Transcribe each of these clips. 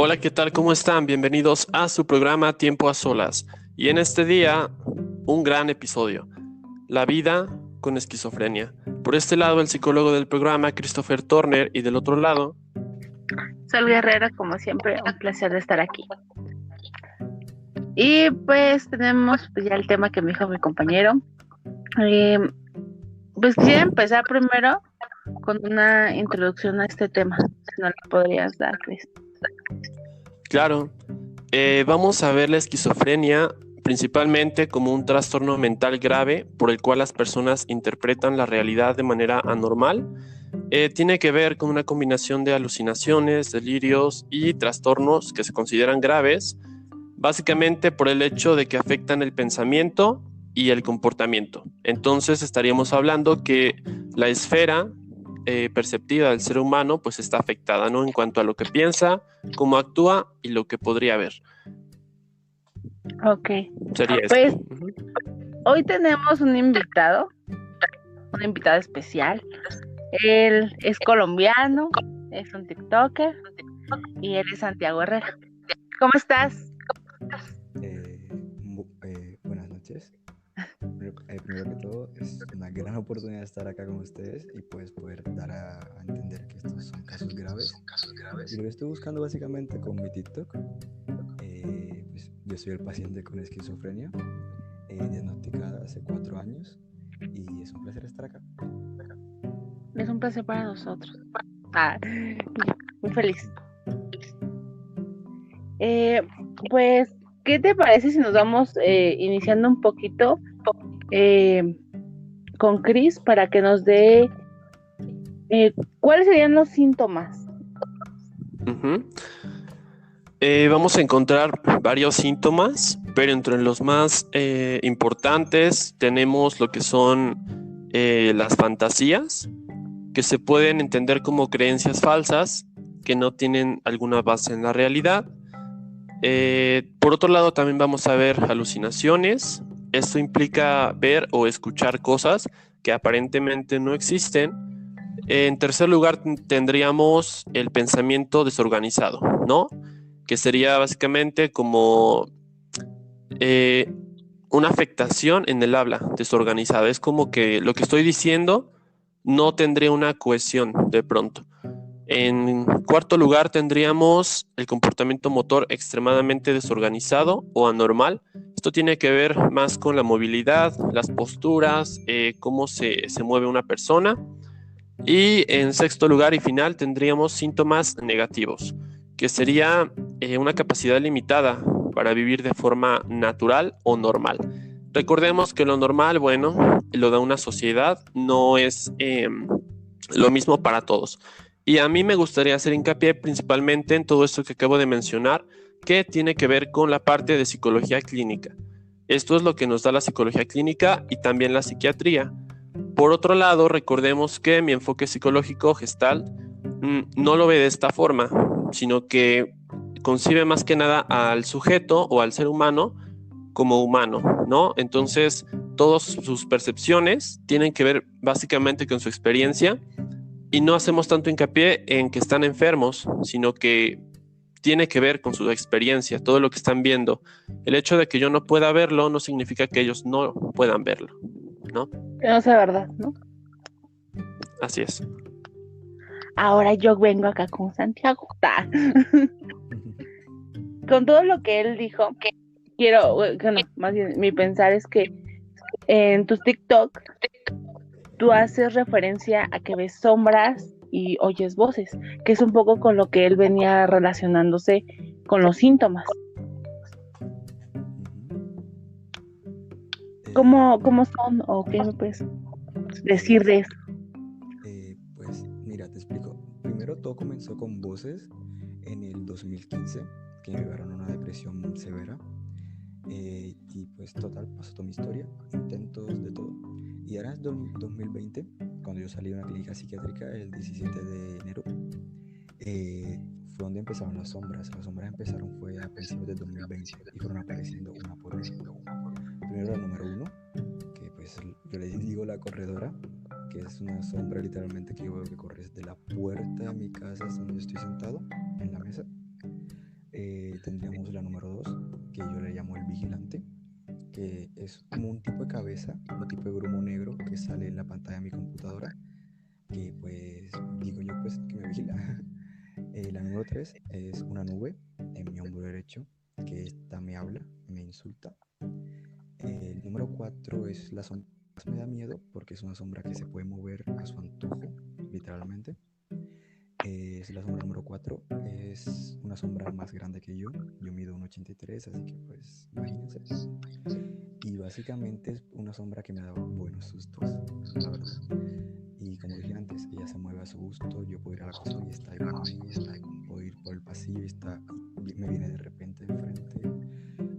Hola, ¿qué tal? ¿Cómo están? Bienvenidos a su programa Tiempo a Solas. Y en este día, un gran episodio, la vida con esquizofrenia. Por este lado, el psicólogo del programa, Christopher Turner, y del otro lado, Sol Guerrero, como siempre, un placer de estar aquí. Y pues tenemos ya el tema que me dijo mi compañero. Eh, pues quisiera empezar primero con una introducción a este tema, si no la podrías dar, Chris. claro, vamos a ver la esquizofrenia principalmente como un trastorno mental grave por el cual las personas interpretan la realidad de manera anormal. Tiene que ver con una combinación de alucinaciones, delirios y trastornos que se consideran graves, básicamente por el hecho de que afectan el pensamiento y el comportamiento. Entonces estaríamos hablando que la esfera perceptiva del ser humano pues está afectada, ¿no? En cuanto a lo que piensa, cómo actúa y lo que podría ver. Ok, Sería esto. pues hoy tenemos un invitado especial. Él es colombiano, es un TikToker y él es Santiago Herrera. ¿Cómo estás? Buenas noches. Primero que todo, es una gran oportunidad de estar acá con ustedes y pues poder dar a entender que estos son casos graves. Y lo que estoy buscando básicamente con mi TikTok, pues yo soy el paciente con esquizofrenia, diagnosticada hace 4 años, y es un placer estar acá. Es un placer para nosotros. Muy feliz. Pues, ¿qué te parece si nos vamos iniciando un poquito con Chris para que nos dé cuáles serían los síntomas? Uh-huh. Vamos a encontrar varios síntomas, pero entre los más importantes tenemos lo que son las fantasías, que se pueden entender como creencias falsas que no tienen alguna base en la realidad. Por otro lado, también vamos a ver alucinaciones. Esto implica ver o escuchar cosas que aparentemente no existen. En tercer lugar, tendríamos el pensamiento desorganizado, ¿no? Que sería básicamente como eh, una afectación en el habla desorganizada. Es como que lo que estoy diciendo no tendría una cohesión de pronto. En cuarto lugar tendríamos el comportamiento motor extremadamente desorganizado o anormal. Esto tiene que ver más con la movilidad, las posturas, cómo se mueve una persona. Y en sexto lugar y final tendríamos síntomas negativos, que sería una capacidad limitada para vivir de forma natural o normal. Recordemos que lo normal, bueno, lo da una sociedad, no es lo mismo para todos. Y a mí me gustaría hacer hincapié principalmente en todo esto que acabo de mencionar, que tiene que ver con la parte de psicología clínica. Esto es lo que nos da la psicología clínica y también la psiquiatría. Por otro lado, recordemos que mi enfoque psicológico gestal no lo ve de esta forma, sino que concibe más que nada al sujeto o al ser humano como humano, ¿no? Entonces, todas sus percepciones tienen que ver básicamente con su experiencia y no hacemos tanto hincapié en que están enfermos, sino que tiene que ver con su experiencia, todo lo que están viendo. El hecho de que yo no pueda verlo no significa que ellos no puedan verlo, ¿no? Que no sea verdad, ¿no? Así es. Ahora yo vengo acá con Santiago. Con todo lo que él dijo, quiero, bueno, más bien mi pensar es que en tus TikTok tú haces referencia a que ves sombras y oyes voces, que es un poco con lo que él venía relacionándose con los síntomas. ¿Cómo son o qué me puedes decir de eso? Pues mira, te explico. Primero todo comenzó con voces en el 2015 que me llevaron a una depresión severa. Y pues total, pasó toda mi historia, intentos de todo. Y ahora es 2020, cuando yo salí de una clínica psiquiátrica el 17 de enero, fue donde empezaron las sombras. Las sombras empezaron fue a principios del 2020 y fueron apareciendo una por una. Primero la número uno, que pues yo le digo la corredora, que es una sombra literalmente que yo veo que corre desde la puerta de mi casa hasta donde estoy sentado en la mesa. tendríamos la número 2, que yo le llamo el vigilante, que es como un tipo de cabeza, un tipo de grumo negro que sale en la pantalla de mi computadora, que pues digo yo pues que me vigila. La número 3 es una nube en mi hombro derecho, que esta me habla, me insulta. El número 4 es la sombra que me da miedo, porque es una sombra que se puede mover a su antojo, literalmente. Es la sombra número 4, es una sombra más grande que yo mido 1,83, así que pues imagínense. Y básicamente es una sombra que me da buenos sustos, la verdad. Y como dije antes, ella se mueve a su gusto, yo puedo ir a la cocina y está ahí conmigo, puedo ir por el pasillo y me viene de repente de frente,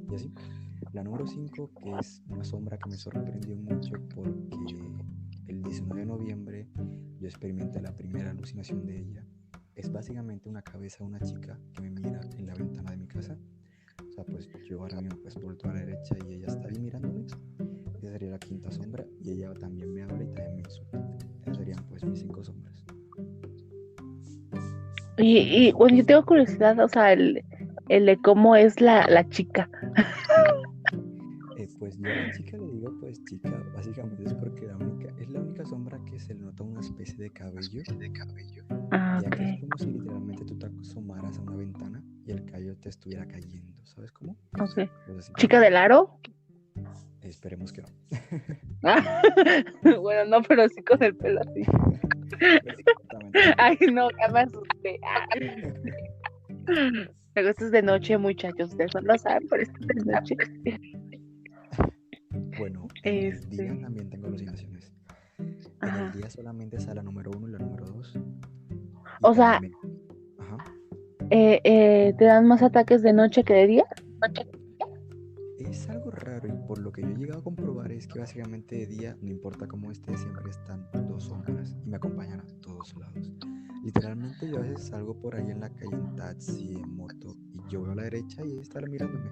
y así. La número 5, que es una sombra que me sorprendió mucho porque el 19 de noviembre yo experimenté la primera alucinación de ella. Es básicamente una cabeza de una chica que me mira en la ventana de mi casa. O sea, pues yo ahora mismo pues volto a la derecha y ella está ahí mirándome. Esa sería la 5ª sombra, y ella también me habla y también me insulta. Esas serían pues mis 5 sombras. Y bueno, yo tengo curiosidad, o sea, el de cómo es la chica. Pues yo a la chica le digo pues chica, básicamente es porque es la única sombra que se le nota una especie de cabello. Ah, Ya que es ok. como si literalmente tú te asomaras a una ventana y el cabello te estuviera cayendo, ¿sabes cómo? Ok. Pues así. ¿Chica del aro? Esperemos que no. Ah, bueno, no, pero sí con el pelo así. Pues exactamente. Ay, no, ya me asusté. Pero esto es de noche, muchachos. Ustedes no lo saben, pero esto es de noche. Bueno, en el día también tengo alucinaciones. En Ajá. el día solamente está la número 1 y la número 2. O sea, Ajá. ¿te dan más ataques de noche que de día? Es algo raro, y por lo que yo he llegado a comprobar es que básicamente de día, no importa cómo esté, siempre están 2 sombras y me acompañan a todos lados. Literalmente yo a veces salgo por ahí en la calle en taxi, en moto, y yo veo a la derecha y está mirándome.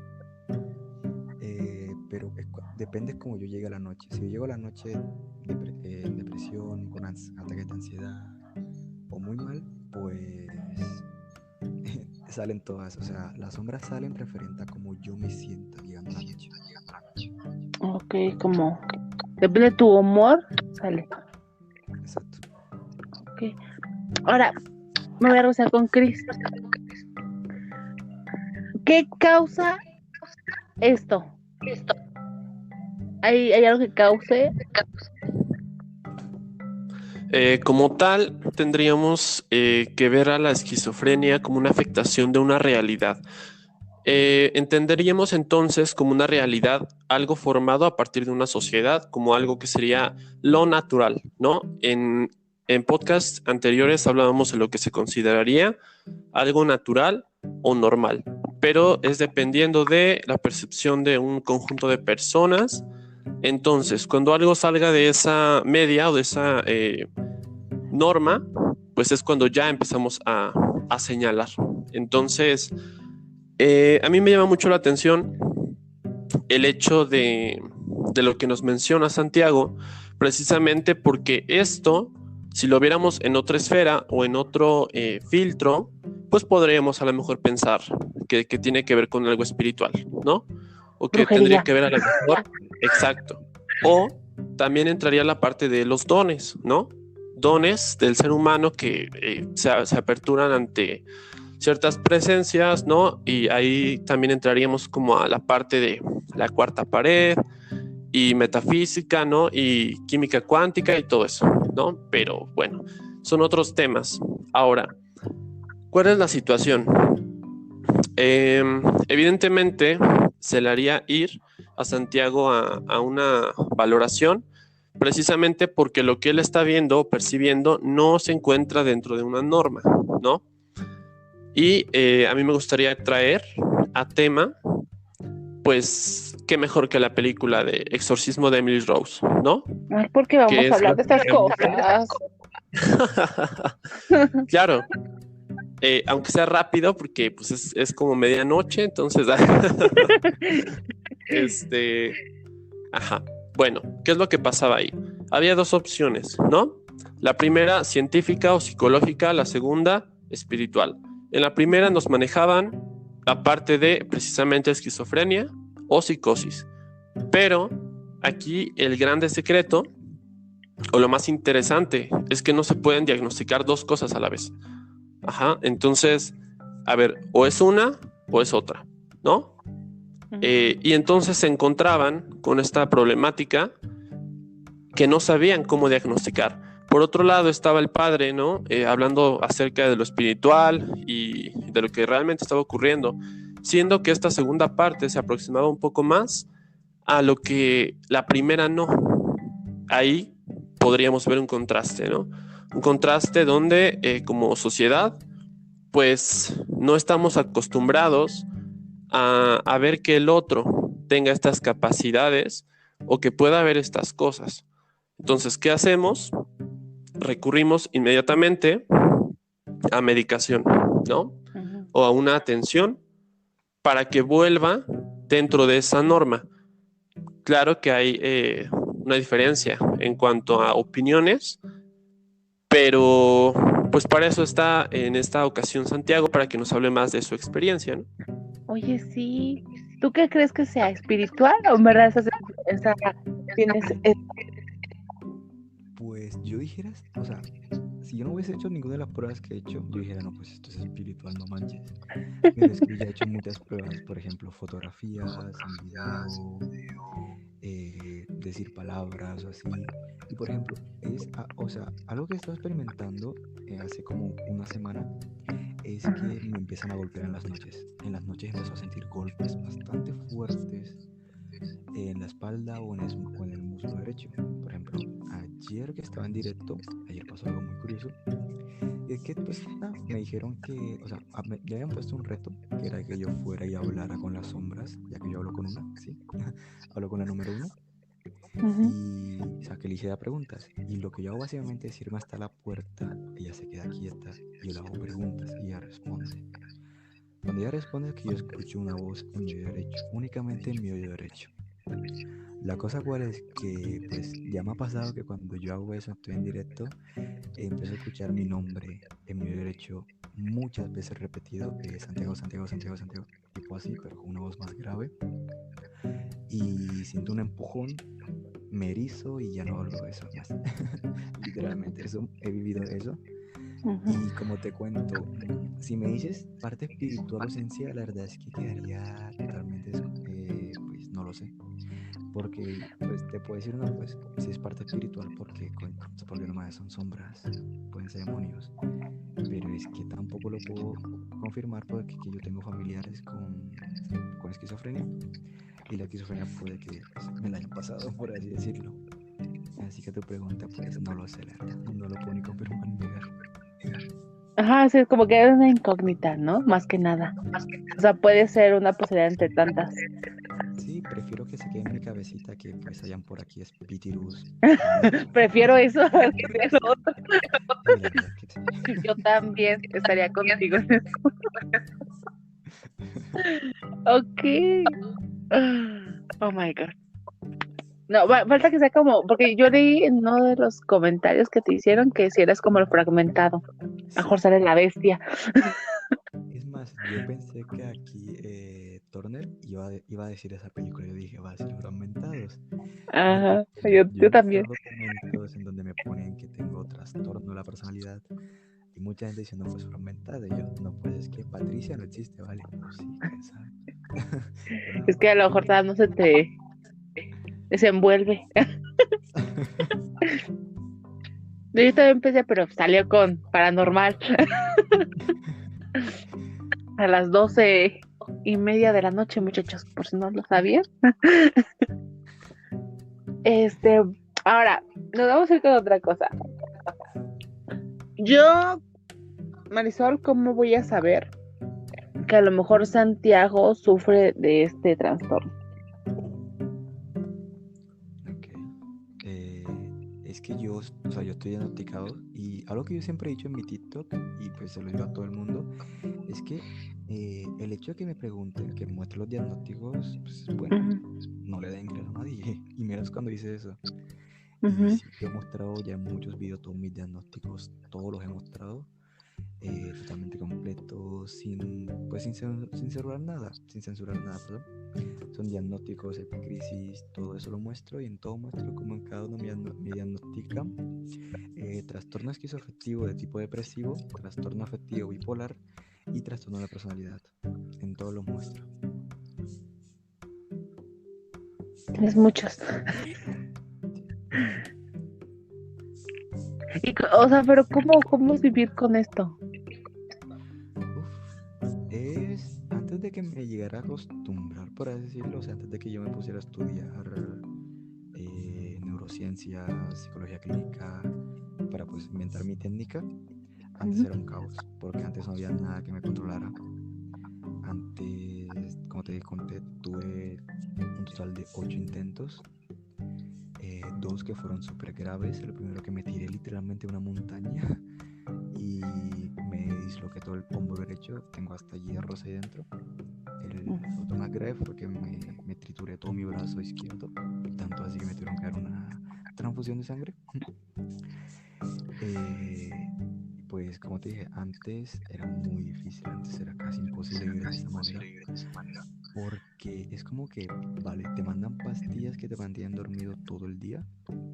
Pero depende cómo yo llegue a la noche. Si yo llego a la noche en depresión, con ataques de ansiedad o muy mal, pues salen todas. O sea, las sombras salen referente a cómo yo me siento llegando a la noche. Ok, como depende de tu humor, sale. Exacto. Ok. Ahora, me voy a rozar con Chris. ¿Qué causa esto? ¿Hay algo que cause? Como tal, tendríamos que ver a la esquizofrenia como una afectación de una realidad. Entenderíamos entonces como una realidad algo formado a partir de una sociedad, como algo que sería lo natural, ¿no? En podcasts anteriores hablábamos de lo que se consideraría algo natural o normal, pero es dependiendo de la percepción de un conjunto de personas. Entonces, cuando algo salga de esa media o de esa norma, pues es cuando ya empezamos a señalar. Entonces, a mí me llama mucho la atención el hecho de lo que nos menciona Santiago, precisamente porque esto, si lo viéramos en otra esfera o en otro filtro, pues podríamos a lo mejor pensar que tiene que ver con algo espiritual, ¿no? O que Brujería. tendría que ver a lo mejor, exacto. O también entraría la parte de los dones, ¿no? Dones del ser humano que se aperturan ante ciertas presencias, ¿no? Y ahí también entraríamos como a la parte de la cuarta pared y metafísica, ¿no? Y química cuántica y todo eso, ¿no? Pero bueno, son otros temas. Ahora, ¿cuál es la situación? Evidentemente, se le haría ir a Santiago a una valoración, precisamente porque lo que él está viendo o percibiendo no se encuentra dentro de una norma, ¿no? Y a mí me gustaría traer a tema, pues, qué mejor que la película de Exorcismo de Emily Rose, ¿no? Ay, ¿por qué vamos a hablar de estas cosas? Claro, aunque sea rápido, porque pues es como medianoche, entonces, ajá. Bueno, ¿qué es lo que pasaba ahí? Había 2 opciones, ¿no? La primera, científica o psicológica, la segunda, espiritual. En la primera nos manejaban aparte de precisamente esquizofrenia o psicosis. Pero aquí el grande secreto, o lo más interesante, es que no se pueden diagnosticar dos cosas a la vez. Ajá, entonces, a ver, o es una o es otra, ¿no? Y entonces se encontraban con esta problemática que no sabían cómo diagnosticar. Por otro lado estaba el padre, ¿no? Hablando acerca de lo espiritual y de lo que realmente estaba ocurriendo, siendo que esta segunda parte se aproximaba un poco más a lo que la primera no. Ahí podríamos ver un contraste, ¿no? Un contraste donde como sociedad, pues no estamos acostumbrados a ver que el otro tenga estas capacidades o que pueda ver estas cosas. Entonces, ¿qué hacemos? Recurrimos inmediatamente a medicación, ¿no? O a una atención para que vuelva dentro de esa norma. Claro que hay una diferencia en cuanto a opiniones, pero pues para eso está en esta ocasión Santiago, para que nos hable más de su experiencia, ¿no? Oye, sí. ¿Tú qué crees que sea espiritual o en verdad tienes Pues yo dijera, o sea, si yo no hubiese hecho ninguna de las pruebas que he hecho, yo dijera, no, pues esto es espiritual, no manches. Pero es que ya he hecho muchas pruebas, por ejemplo, fotografías, en video, decir palabras o así. Y por ejemplo, o sea, algo que he estado experimentando hace como una semana es que me empiezan a golpear en las noches. En las noches empiezo a sentir golpes bastante fuertes en la espalda o en el muslo derecho. Por ejemplo, ayer que estaba en directo, ayer pasó algo muy curioso. Y es que pues me dijeron que, o sea, me habían puesto un reto, que era que yo fuera y hablara con las sombras, ya que yo hablo con una, ¿sí? Hablo con la número 1. Y, o sea, que le hiciera preguntas. Y lo que yo hago básicamente es irme hasta la puerta, ella se queda quieta, y yo le hago preguntas y ella responde. Cuando ella responde es que yo escucho una voz en mi oído derecho, únicamente en mi oído derecho. La cosa cual es que pues ya me ha pasado que cuando yo hago eso, estoy en directo, empiezo a escuchar mi nombre en mi oído derecho muchas veces repetido, Santiago, Santiago, Santiago, Santiago, tipo así, pero con una voz más grave. Y siento un empujón, me erizo y ya no vuelvo a eso más. Literalmente, eso, he vivido eso. Y como te cuento, si me dices parte espiritual o esencial, la verdad es que quedaría totalmente, pues no lo sé. Porque, pues te puedo decir, no, pues si es parte espiritual, porque nomás son sombras, pueden ser demonios. Pero es que tampoco lo puedo confirmar porque que yo tengo familiares con esquizofrenia. Y la esquizofrenia puede que pues, me la hayan pasado, por así decirlo. Así que tu pregunta, pues no lo sé, la verdad. No lo puedo ni confirmar ni negar. Ajá, sí, es como que es una incógnita, ¿no? Más que nada. O sea, puede ser una posibilidad entre tantas. Sí, prefiero que se quede en mi cabecita que pues hayan por aquí espíritus. Prefiero eso a que sea lo otro. Sí, la verdad es que sí. Yo también estaría contigo en eso. Ok. Oh my God. No, falta que sea como, porque yo leí en uno de los comentarios que te hicieron que si eres como el fragmentado, mejor Sí. sale la bestia. Es más, yo pensé que aquí Turner iba a decir esa película. Yo dije, va a decir Fragmentados. Porque Ajá, pues, yo he yo también. encontrado documentos en donde me ponen que tengo trastorno de la personalidad. Y mucha gente diciendo, pues fragmentada. Y yo, no, pues es que Patricia no existe, ¿vale? Pues sí, quién sabe. Pero no. Es que a lo mejor no se te desenvuelve. Yo también empecé, pero salió con paranormal a las 12:30 de la noche, muchachos, por si no lo sabían. Ahora, nos vamos a ir con otra cosa. Yo, Marisol, ¿cómo voy a saber que a lo mejor Santiago sufre de este trastorno? Ok. Es que yo, o sea, yo estoy diagnosticado y algo que yo siempre he dicho en mi TikTok y pues se lo digo a todo el mundo es que el hecho de que me pregunten, que muestre los diagnósticos, pues bueno, no le den ingreso a nadie y menos cuando dice eso. Y sí, yo he mostrado ya en muchos videos todos mis diagnósticos, todos los he mostrado totalmente completo, sin censurar nada, perdón. Son diagnósticos, epicrisis, todo eso lo muestro y en todo muestro como en cada uno me diagnostica trastorno esquizoafectivo de tipo depresivo, trastorno afectivo bipolar y trastorno de la personalidad. En todo lo muestro. Tienes muchos. O sea, pero ¿cómo es vivir con esto? Es antes de que me llegara a acostumbrar, por así decirlo, o sea, antes de que yo me pusiera a estudiar neurociencia, psicología clínica, para pues inventar mi técnica, antes era un caos, porque antes no había nada que me controlara. Antes, como te conté, tuve un total de 8 intentos, 2 que fueron súper graves. El primero que me tiré literalmente una montaña y me disloqué todo el hombro derecho, tengo hasta hierros ahí dentro. El otro más grave fue que me trituré todo mi brazo izquierdo, tanto así que me tuvieron que dar una transfusión de sangre. Pues como te dije, antes era muy difícil, antes era casi imposible vivir de esa manera, porque es como que, vale, te mandan pastillas que te mantienen dormido todo el día,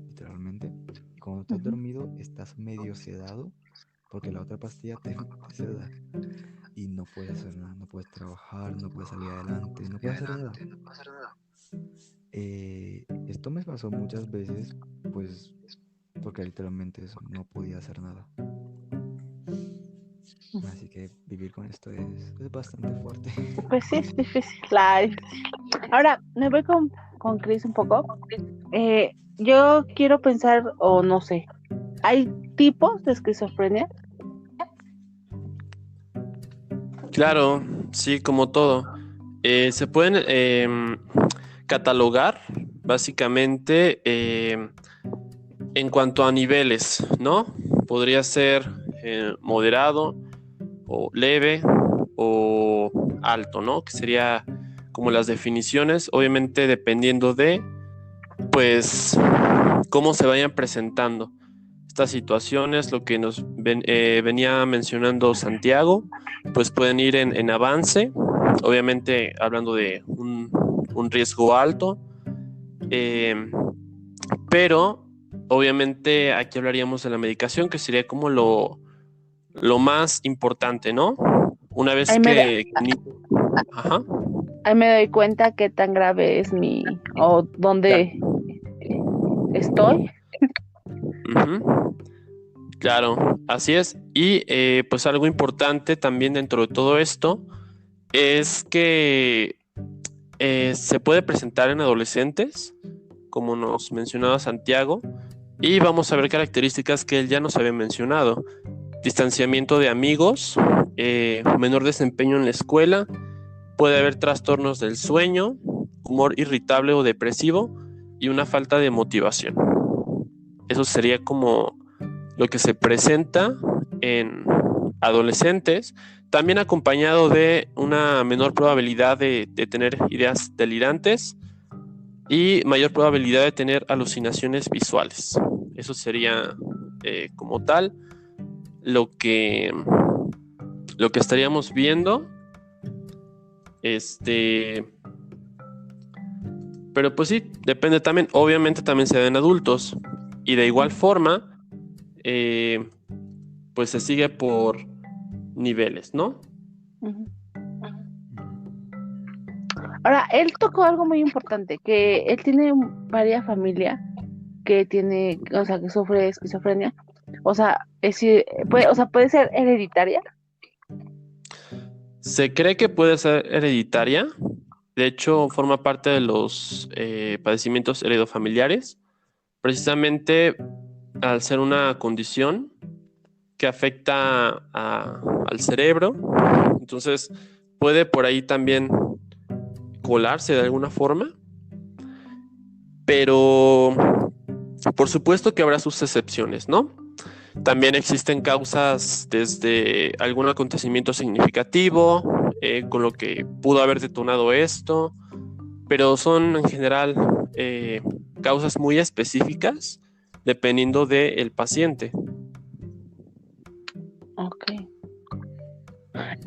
literalmente, y cuando estás dormido estás medio sedado, porque la otra pastilla te seda, y no puedes hacer nada, no puedes trabajar, no puedes salir adelante, no puedes hacer nada. Esto me pasó muchas veces, pues, porque literalmente eso, no podía hacer nada. Así que vivir con esto es bastante fuerte. Pues sí, es difícil. Ahora, me voy con Chris un poco. Yo quiero pensar, o no sé, ¿hay tipos de esquizofrenia? Claro, sí, como todo. Se pueden catalogar básicamente en cuanto a niveles, ¿no? Podría ser moderado o leve o alto, ¿no? Que sería como las definiciones, obviamente dependiendo de, pues, cómo se vayan presentando estas situaciones, lo que nos venía mencionando Santiago, pues pueden ir en avance, obviamente hablando de un riesgo alto, pero obviamente aquí hablaríamos de la medicación, que sería como lo más importante, ¿no? Una vez Ahí Ajá. ahí me doy cuenta qué tan grave es o dónde estoy. Uh-huh. Claro, así es. Y pues algo importante también dentro de todo esto es que se puede presentar en adolescentes, como nos mencionaba Santiago, y vamos a ver características que él ya nos había mencionado. Distanciamiento de amigos, menor desempeño en la escuela, puede haber trastornos del sueño, humor irritable o depresivo y una falta de motivación. Eso sería como lo que se presenta en adolescentes, también acompañado de una menor probabilidad de tener ideas delirantes y mayor probabilidad de tener alucinaciones visuales. Eso sería como tal lo que estaríamos viendo. Pero pues sí, depende también, obviamente también se da en adultos y de igual forma pues se sigue por niveles, ¿no? Ahora, él tocó algo muy importante, que él tiene varias familias que tiene, o sea, que sufre esquizofrenia. O sea, puede ser hereditaria. Se cree que puede ser hereditaria. De hecho, forma parte de los padecimientos heredofamiliares, precisamente al ser una condición que afecta al cerebro. Entonces, puede por ahí también colarse de alguna forma, pero por supuesto que habrá sus excepciones, ¿no? También existen causas desde algún acontecimiento significativo, con lo que pudo haber detonado esto, pero son en general causas muy específicas dependiendo del paciente. Ok.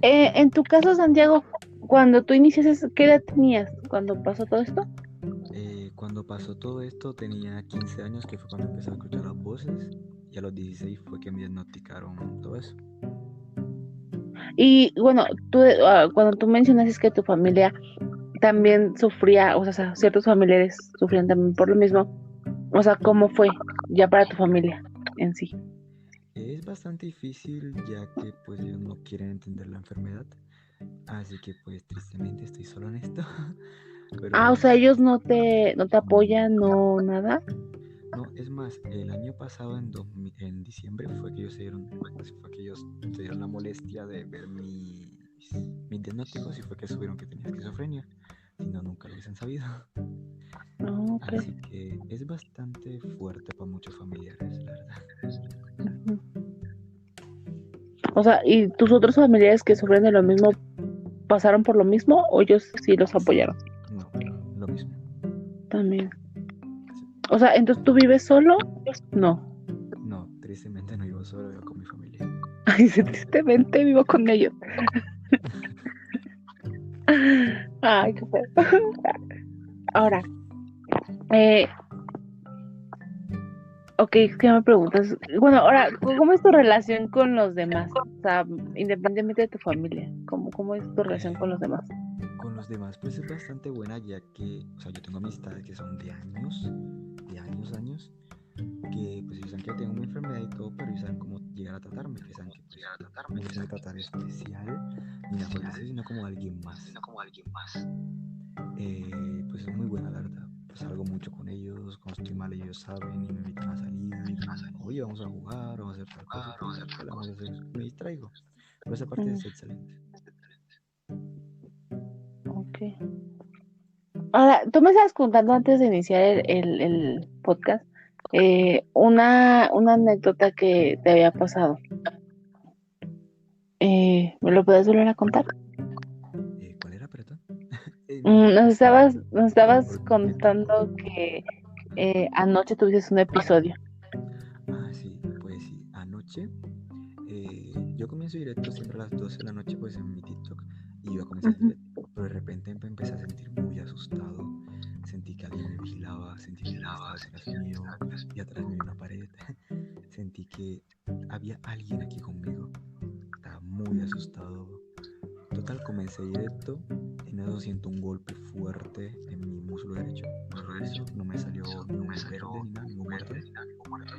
En tu caso, Santiago, cuando tú iniciaste, ¿qué edad tenías cuando pasó todo esto? Cuando pasó todo esto tenía 15 años, que fue cuando empecé a escuchar las voces, y a los 16 fue que me diagnosticaron todo eso. Y bueno, cuando tú mencionaste que tu familia también sufría, o sea, ciertos familiares sufrían también por lo mismo, o sea, ¿cómo fue ya para tu familia en sí? Es bastante difícil ya que pues ellos no quieren entender la enfermedad, así que pues tristemente estoy solo en esto. O Pero sea, ellos no te apoyan, no nada. no, es más, el año pasado en diciembre fue que ellos se dieron la molestia de ver mis diagnósticos y fue que supieron que tenía esquizofrenia. Si no, nunca lo hubiesen sabido. Ok. Así que es bastante fuerte para muchos familiares, la verdad. Ujú. O sea, ¿y tus otros familiares que sufren de lo mismo pasaron por lo mismo o ellos sí los apoyaron No, lo mismo. también? Sí. O sea, entonces tú vives solo? No. No, tristemente no vivo solo, vivo con mi familia. Ay, sí, tristemente vivo con ellos. Ay, qué feo. Ahora, eh, ok, ¿qué me preguntas? Bueno, ahora, ¿cómo es tu relación con los demás? O sea, independientemente de tu familia, ¿cómo es tu relación con los demás? Con los demás, pues es bastante buena, ya que, o sea, yo tengo amistades que son de años, que pues ellos saben que yo tengo una enfermedad y todo, pero ellos saben cómo llegar a tratarme, que saben que pues, no me tienen que tratar especial, ni nada por el estilo, sino como alguien más. Pues es muy buena, la verdad. Pues salgo mucho con ellos, cuando estoy mal ellos saben y me invitan a salir. Oye, vamos a jugar, vamos a hacer tal cosa, y pues vamos a hacer, me distraigo. Por esa parte es excelente. Ok. Ahora, tú me estabas contando antes de iniciar el podcast una anécdota que te había pasado. ¿Me lo puedes volver a contar? ¿Cuál era, perdón? Nos estabas contando que anoche tuviste un episodio. Sí, pues sí, anoche yo comienzo directo siempre a las 12 de la noche pues en mi TikTok y iba a comenzar el Ujú. directo, pero de repente me empecé a sentir muy asustado, sentí que alguien me vigilaba, sentí que alguien estaba atrás mío y atrás mío una pared, sentí que había alguien aquí conmigo, estaba muy asustado. Total, comencé directo, en eso siento un golpe fuerte en mi muslo derecho, lo reviso, no me salió ningún verde ni nada, ningún morado.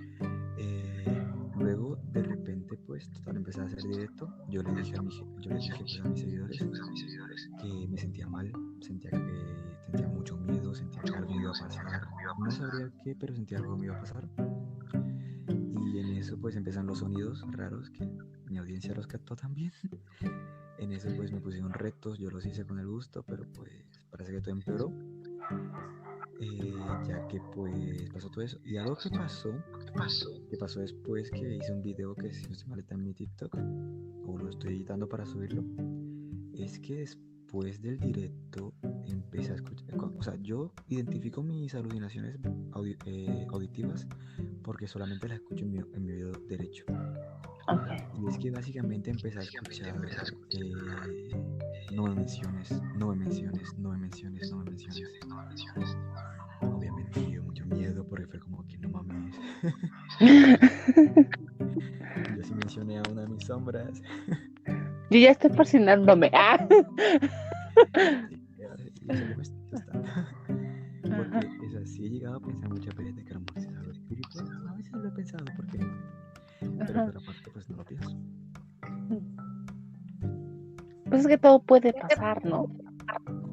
Luego de repente pues total empecé a hacer directo. Yo les dije pues a mis seguidores que me sentía mal, sentía mucho miedo, sentía que algo me iba a pasar, no sabría qué, pero sentía algo me iba a pasar. Y en eso pues empiezan los sonidos raros que mi audiencia los captó también. En eso pues me pusieron retos, yo los hice con el gusto, pero pues parece que todo empeoró. Ya que pues pasó todo eso. Y algo que pasó después que hice un video que si no estoy mal está en mi TikTok, o lo estoy editando para subirlo, es que después del directo empecé a escuchar, o sea, yo identifico mis alucinaciones auditivas porque solamente las escucho en mi oído derecho. Okay. Y es que básicamente empecé a escuchar no me menciones, no me menciones, no me menciones, no me menciones. Obviamente me dio mucho miedo porque fue como que no mames. Yo sí mencioné a una de mis sombras. Yo ya estoy fascinándome. Sí, y eso que me está asustando. Porque es así, he llegado a pensar muchas veces de que a lo mejor es algo espiritual. A veces lo he pensado, ¿por qué no? Pero Ajá. por aparte, pues no lo pienso. Pues es que todo puede pasar, ¿no?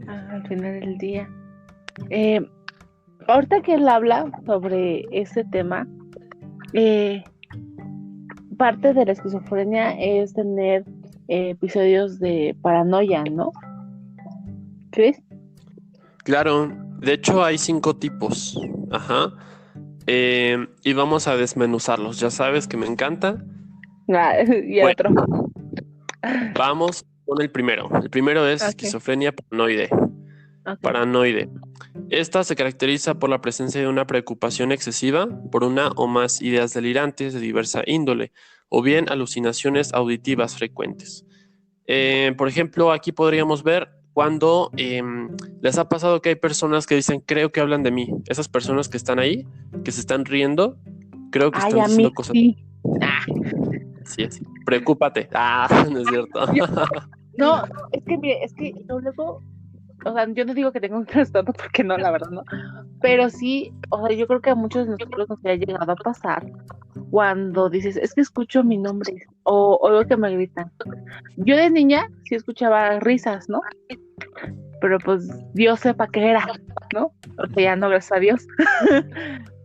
Exacto. Al final del día. Eh, Ahorita que él habla sobre ese tema, eh, parte de la esquizofrenia es tener episodios de paranoia, ¿no? ¿Crees? Claro, de hecho hay 5 tipos. Ajá. Y vamos a desmenuzarlos. Ya sabes que me encanta. Y el otro. Bueno, vamos con el primero. El primero es Okay, esquizofrenia paranoide. okay. Paranoide. Esta se caracteriza por la presencia de una preocupación excesiva por una o más ideas delirantes de diversa índole, o bien alucinaciones auditivas frecuentes. Por ejemplo, aquí podríamos ver cuando les ha pasado que hay personas que dicen, creo que hablan de mí. Esas personas que están ahí, que se están riendo, creo que Ay, están a mí diciendo cosas sí. Ah, así, así. Preocúpate. No es cierto. no, es que mire, es que yo luego, o sea, yo no digo que tenga un trastorno porque no, la verdad no, pero sí, o sea, yo creo que a muchos de nosotros nos ha llegado a pasar cuando dices, es que escucho mi nombre o oigo que me gritan. Yo de niña sí escuchaba risas, ¿no? Pero pues Dios sepa qué era, ¿no? Porque ya no, gracias a Dios.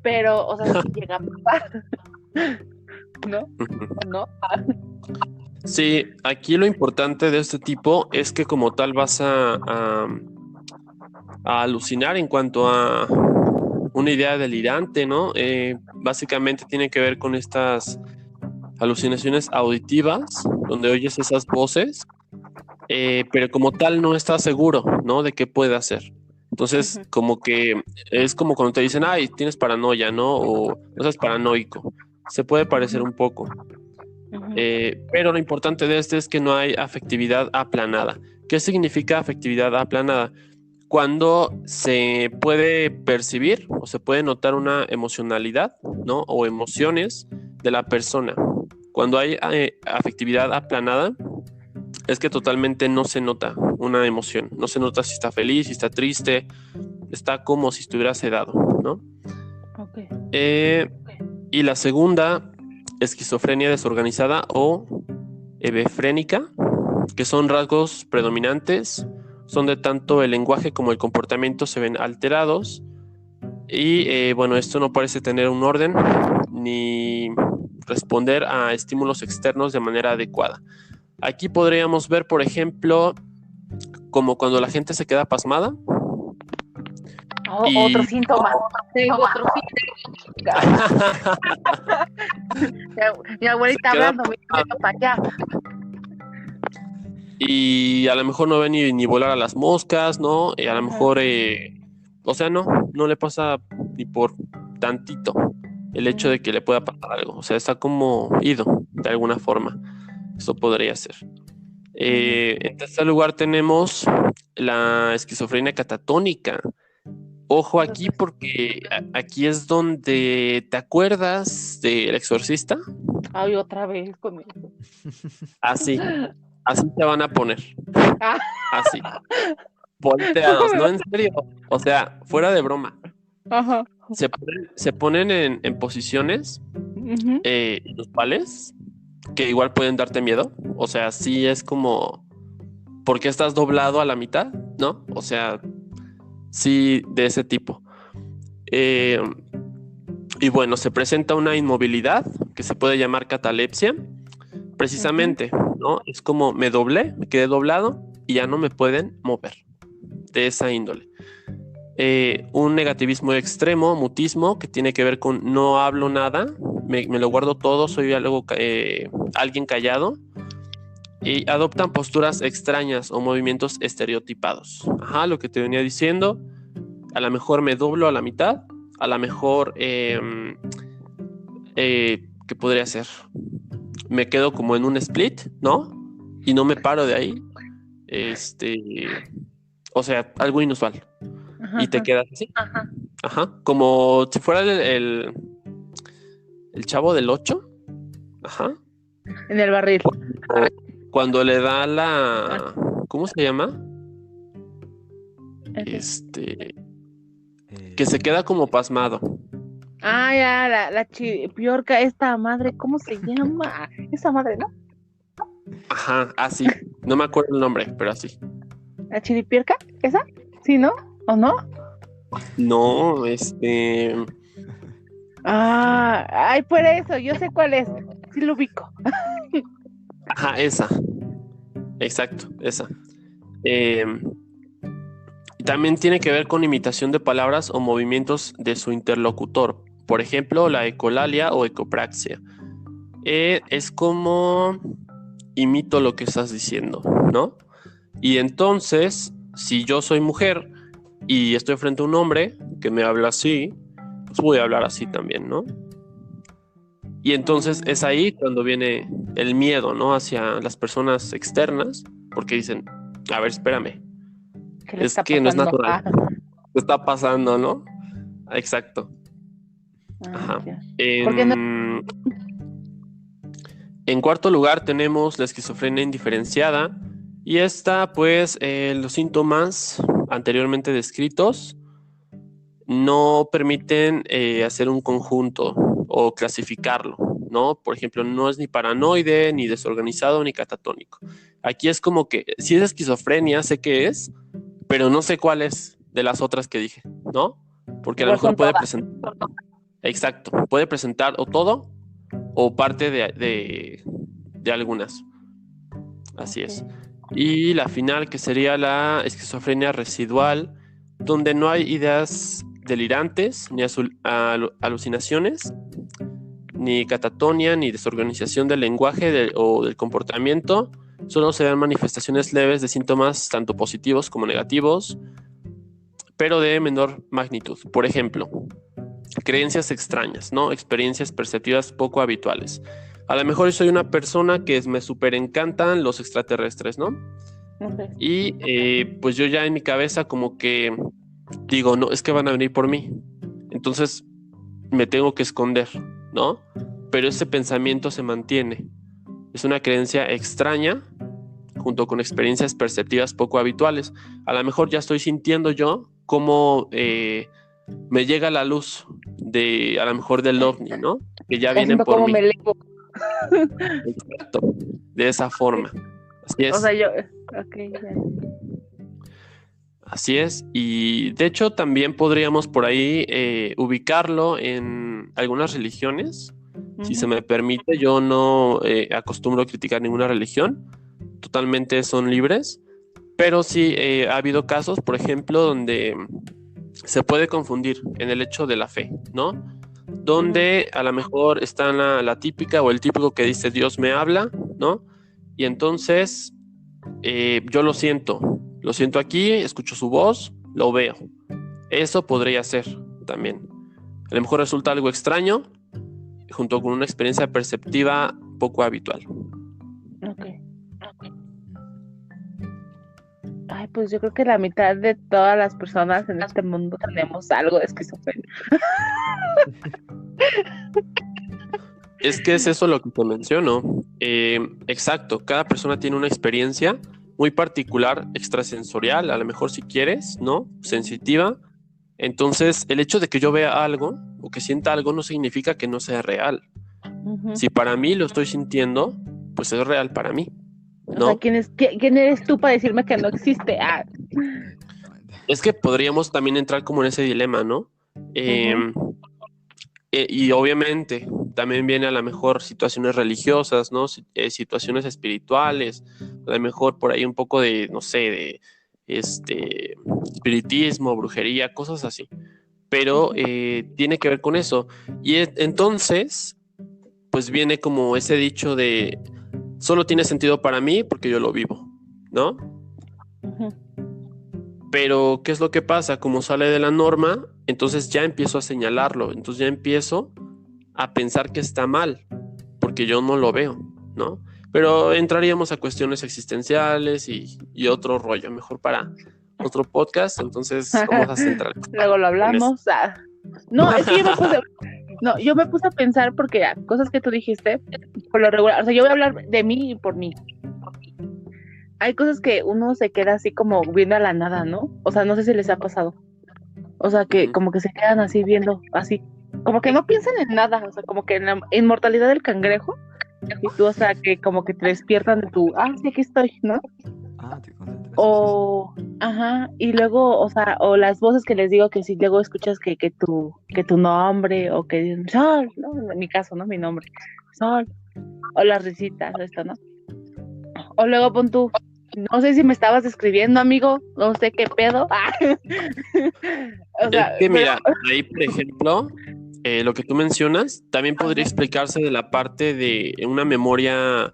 Pero, o sea, sí llega a pasar, ¿no? ¿O no? Sí, aquí lo importante de este tipo es que como tal vas a alucinar en cuanto a una idea delirante, ¿no? Básicamente tiene que ver con estas alucinaciones auditivas, donde oyes esas voces, pero como tal no estás seguro, ¿no? De qué puede hacer. Entonces, Ujú, como que es como cuando te dicen, ay, tienes paranoia, ¿no? O no seas paranoico. Se puede parecer un poco. ujú. Pero lo importante de este es que no hay afectividad aplanada. ¿Qué significa afectividad aplanada? Cuando se puede percibir o se puede notar una emocionalidad, ¿no? O emociones de la persona. Cuando hay afectividad aplanada, es que totalmente no se nota una emoción. No se nota si está feliz, si está triste. Está como si estuviera sedado, ¿no? Ok. Eh, y la segunda, esquizofrenia desorganizada o hebefrénica, que son rasgos predominantes, son de tanto el lenguaje como el comportamiento se ven alterados y bueno, esto no parece tener un orden ni responder a estímulos externos de manera adecuada. Aquí podríamos ver, por ejemplo, como cuando la gente se queda pasmada Oh, otro y síntoma. Tengo otro síntoma. Mi se abuelita queda hablando, me para allá. y a lo mejor no ve ni volar a las moscas, ¿no? A lo Ajá. mejor, o sea, no le pasa ni por tantito el hecho de que le pueda pasar algo. O sea, está como ido de alguna forma. Eso podría ser. Ujú. En tercer lugar tenemos la esquizofrenia catatónica. Ojo Eso aquí que es. porque aquí es donde te acuerdas del exorcista. Ay, otra vez con eso. Así, así te van a poner. Ah, Así. Volteados, no en serio. O sea, fuera de broma. ajá. Se ponen en posiciones Ujú. inusuales que igual pueden darte miedo. O sea, sí es como, ¿por qué estás doblado a la mitad? ¿No? O sea, sí de ese tipo. Eh, y bueno, se presenta una inmovilidad que se puede llamar catalepsia, Ujú. precisamente, ¿no? Es como me doblé, me quedé doblado y ya no me pueden mover de esa índole. Un negativismo extremo, mutismo, que tiene que ver con no hablo nada, me lo guardo todo, soy algo, alguien callado, y adoptan posturas extrañas o movimientos estereotipados. Ajá, lo que te venía diciendo, a lo mejor me doblo a la mitad, a lo mejor, ¿qué podría ser? Me quedo como en un split, ¿no? Y no me paro de ahí. O sea, algo inusual. Y te Ajá. quedas así. Ajá, como si fuera el chavo del 8. Ajá. En el barril. O cuando le da Ah, ¿cómo se llama? ese. Que se queda como pasmado. Ah, ya, la chiripiorca, esta madre, ¿cómo se llama? Esa madre, ¿no? Ajá, así. No me acuerdo el nombre, pero así. ¿La chiripiorca? ¿Esa? ¿Sí, no? ¿O no? No, Ah, ay, por eso, yo sé cuál es. Sí lo ubico. ajá, esa. Exacto, esa. Eh, y también tiene que ver con imitación de palabras o movimientos de su interlocutor. Por ejemplo, la ecolalia o ecopraxia. Es como imito lo que estás diciendo, ¿no? Y entonces, si yo soy mujer y estoy frente a un hombre que me habla así, pues voy a hablar así también, ¿no? Y entonces es ahí cuando viene el miedo, ¿no? Hacia las personas externas, porque dicen, a ver, espérame, ¿Qué le es está que no es pasando? natural, ¿qué está pasando, no? Exacto. Ajá. Ya. ¿Por qué no? En cuarto lugar tenemos la esquizofrenia indiferenciada y esta, pues, los síntomas anteriormente descritos no permiten hacer un conjunto o clasificarlo, ¿no? Por ejemplo, no es ni paranoide, ni desorganizado, ni catatónico. Aquí es como que, si es esquizofrenia, sé qué es, pero no sé cuál es de las otras que dije, ¿no? Porque a lo Igual mejor son puede todas. presentar, exacto, puede presentar o todo o parte de algunas. Así Ok. es. Y la final, que sería la esquizofrenia residual, donde no hay ideas delirantes, ni alucinaciones, ni catatonia, ni desorganización del lenguaje o del comportamiento. Solo se dan manifestaciones leves de síntomas tanto positivos como negativos, pero de menor magnitud. Por ejemplo, creencias extrañas, ¿no? Experiencias perceptivas poco habituales. A lo mejor soy una persona que me súper encantan los extraterrestres, ¿no? Okay. Y pues yo ya en mi cabeza como que digo, no, es que van a venir por mí. Entonces me tengo que esconder, ¿no? Pero ese pensamiento se mantiene. Es una creencia extraña junto con experiencias perceptivas poco habituales. A lo mejor ya estoy sintiendo yo cómo me llega la luz de, a lo mejor del ovni, ¿no? Que ya Ya vienen siento por cómo mí. me elevo. Exacto. De esa forma. Así O sea, es. yo. Ok, ya. Así es. Y de hecho también podríamos por ahí ubicarlo en algunas religiones. Si se me permite, yo no acostumbro a criticar ninguna religión. Totalmente son libres. Pero sí ha habido casos, por ejemplo, donde se puede confundir en el hecho de la fe, ¿no? Donde a lo mejor está la típica o el típico que dice Dios me habla, ¿no? Y entonces yo lo siento aquí, escucho su voz, lo veo. Eso podría ser también. A lo mejor resulta algo extraño, junto con una experiencia perceptiva poco habitual. Ok. Ay, pues yo creo que la mitad de todas las personas en este mundo tenemos algo de esquizofrenia. Es que es eso lo que te menciono. Exacto, cada persona tiene una experiencia muy particular, extrasensorial, a lo mejor si quieres, ¿no? Sensitiva. Entonces, el hecho de que yo vea algo o que sienta algo no significa que no sea real. Si para mí lo estoy sintiendo, pues es real para mí, O sea, ¿no? ¿quién eres tú para decirme que no existe? Ah, Exactamente. Es que podríamos también entrar como en ese dilema, ¿no? Eh, y obviamente también viene a lo mejor situaciones religiosas, ¿no? Situaciones espirituales, a lo mejor por ahí un poco de, no sé, de espiritismo, brujería, cosas así. Pero tiene que ver con eso. Y entonces, pues viene como ese dicho de, solo tiene sentido para mí porque yo lo vivo, ¿no? Pero, ¿qué es lo que pasa? Como sale de la norma, entonces ya empiezo a señalarlo, entonces ya empiezo a pensar que está mal, porque yo no lo veo, ¿no? Pero entraríamos a cuestiones existenciales y otro rollo, mejor para otro podcast, entonces vamos a centrar Luego lo con eso. hablamos. No, es que yo me puse a pensar porque cosas que tú dijiste, por lo regular, o sea, yo voy a hablar de mí y por mí. Hay cosas que uno se queda así como viendo a la nada, ¿no? O sea, no sé si les ha pasado. O sea, que como que se quedan así viendo, así, como que no piensan en nada, o sea, como que en la inmortalidad del cangrejo, y tú, o sea, que como que te despiertan de tu, sí, aquí estoy, ¿no? Te concentras. O, y luego, o sea, o las voces que les digo que si luego escuchas que tu nombre, o que dicen, Sol, ¿no? En mi caso, ¿no? Mi nombre, Sol, o las risitas, esto, ¿no? O luego pon tú, no sé si me estabas escribiendo, amigo, no sé qué pedo. O Es sea, que pero, mira, ahí por ejemplo, lo que tú mencionas también podría explicarse de la parte de una memoria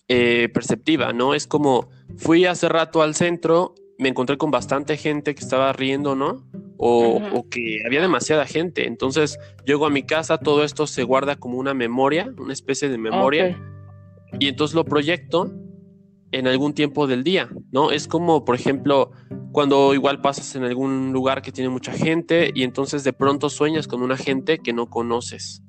perceptiva, ¿no? Es como, fui hace rato al centro, me encontré con bastante gente que estaba riendo, ¿no? o que había demasiada gente. Entonces llego a mi casa, todo esto se guarda como una memoria, una especie de memoria, Ok. y entonces lo proyecto en algún tiempo del día, ¿no? Es como, por ejemplo, cuando igual pasas en algún lugar que tiene mucha gente y entonces de pronto sueñas con una gente que no conoces,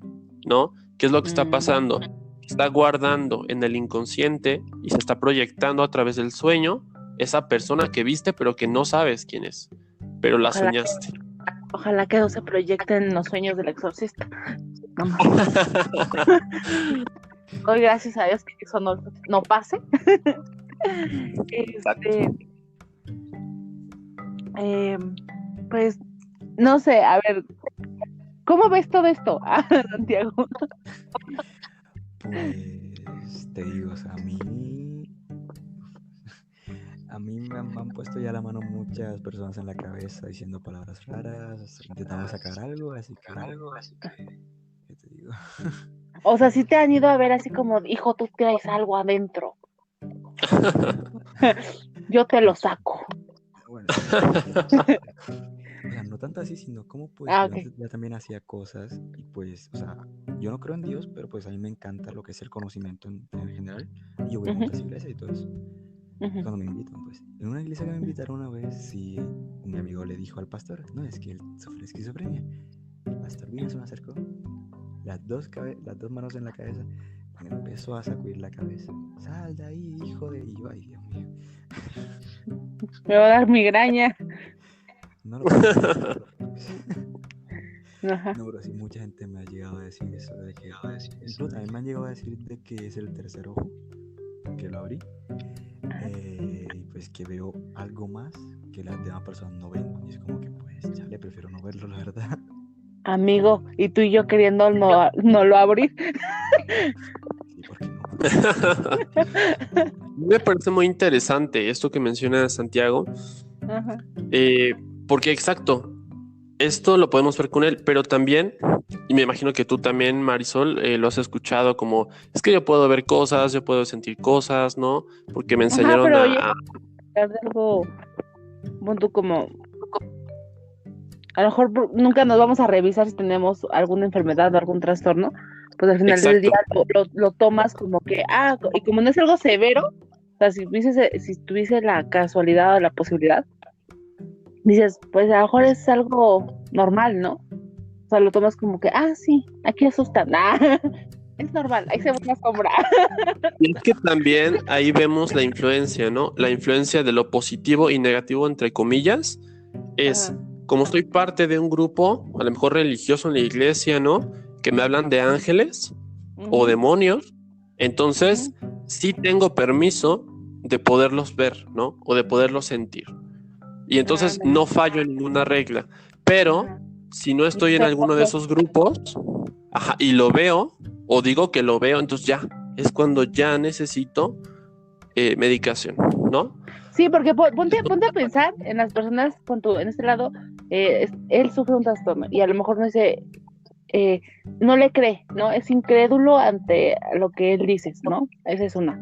¿no? ¿Qué es lo que está pasando? Está guardando en el inconsciente y se está proyectando a través del sueño esa persona que viste pero que no sabes quién es, pero la Ojalá, soñaste. ojalá que no se proyecten los sueños del exorcista. No. Hoy gracias a Dios que eso no pase. Este, pues, no sé, a ver, ¿cómo ves todo esto, Santiago? Pues te digo, o sea, a mí me han puesto ya la mano muchas personas en la cabeza diciendo palabras raras, intentando sacar algo, así que, ¿qué te digo? O sea, sí te han ido a ver así como, hijo, tú traes algo adentro. Yo te lo saco. Bueno, o sea, no tanto así, sino como pues yo Ok. antes ya también hacía cosas y pues, o sea, yo no creo en Dios, pero pues a mí me encanta lo que es el conocimiento en general y yo voy a muchas iglesias y todo eso. Cuando me invitan, pues. En una iglesia que me invitaron una vez, sí, mi amigo le dijo al pastor, no, es que él sufre esquizofrenia. El pastor vino, se me acercó, las dos manos en la cabeza, me empezó a sacudir la cabeza. Sal de ahí, hijo de... Y yo, ay, Dios mío. Me va a dar migraña. No lo puedo. Ajá. No, pero sí, mucha gente me ha llegado a decir eso, de que... Incluso también me han llegado a decir de que es el tercer ojo, que lo abrí. Pues que veo algo más que las demás personas no ven. Y es como que, pues, chale, prefiero no verlo, la verdad. Amigo, y tú y yo queriendo no lo abrir. Sí, ¿por qué no? Me parece muy interesante esto que menciona Santiago, Ajá. porque exacto, esto lo podemos ver con él, pero también, y me imagino que tú también, Marisol, lo has escuchado como, es que yo puedo ver cosas, yo puedo sentir cosas, ¿no? Porque me Ajá, enseñaron pero oye, a... de algo, pon tú como, a lo mejor nunca nos vamos a revisar si tenemos alguna enfermedad o algún trastorno, pues al final del Exacto, día lo tomas como que, y como no es algo severo, o sea, si tuviese la casualidad o la posibilidad, dices, pues a lo mejor es algo normal, ¿no? O sea, lo tomas como que, sí, aquí asustan, es normal, ahí se ve una sombra. y es que también ahí vemos la influencia, ¿no? La influencia de lo positivo y negativo, entre comillas, es Ajá. como estoy parte de un grupo, a lo mejor religioso en la iglesia, ¿no? Que me hablan de ángeles o Ujú, demonios, entonces ujú. sí tengo permiso de poderlos ver, ¿no? O de poderlos sentir. Y entonces Ándale. no fallo en ninguna regla. Pero Ajá. si no Y si estoy en te alguno de esos grupos, y lo veo, o digo que lo veo, entonces ya, es cuando ya necesito medicación, ¿no? Sí, porque ponte a pensar en las personas en este lado, él sufre un trastorno y a lo mejor eh, no le cree, ¿no? Es incrédulo ante lo que él dice, ¿no? Esa es una.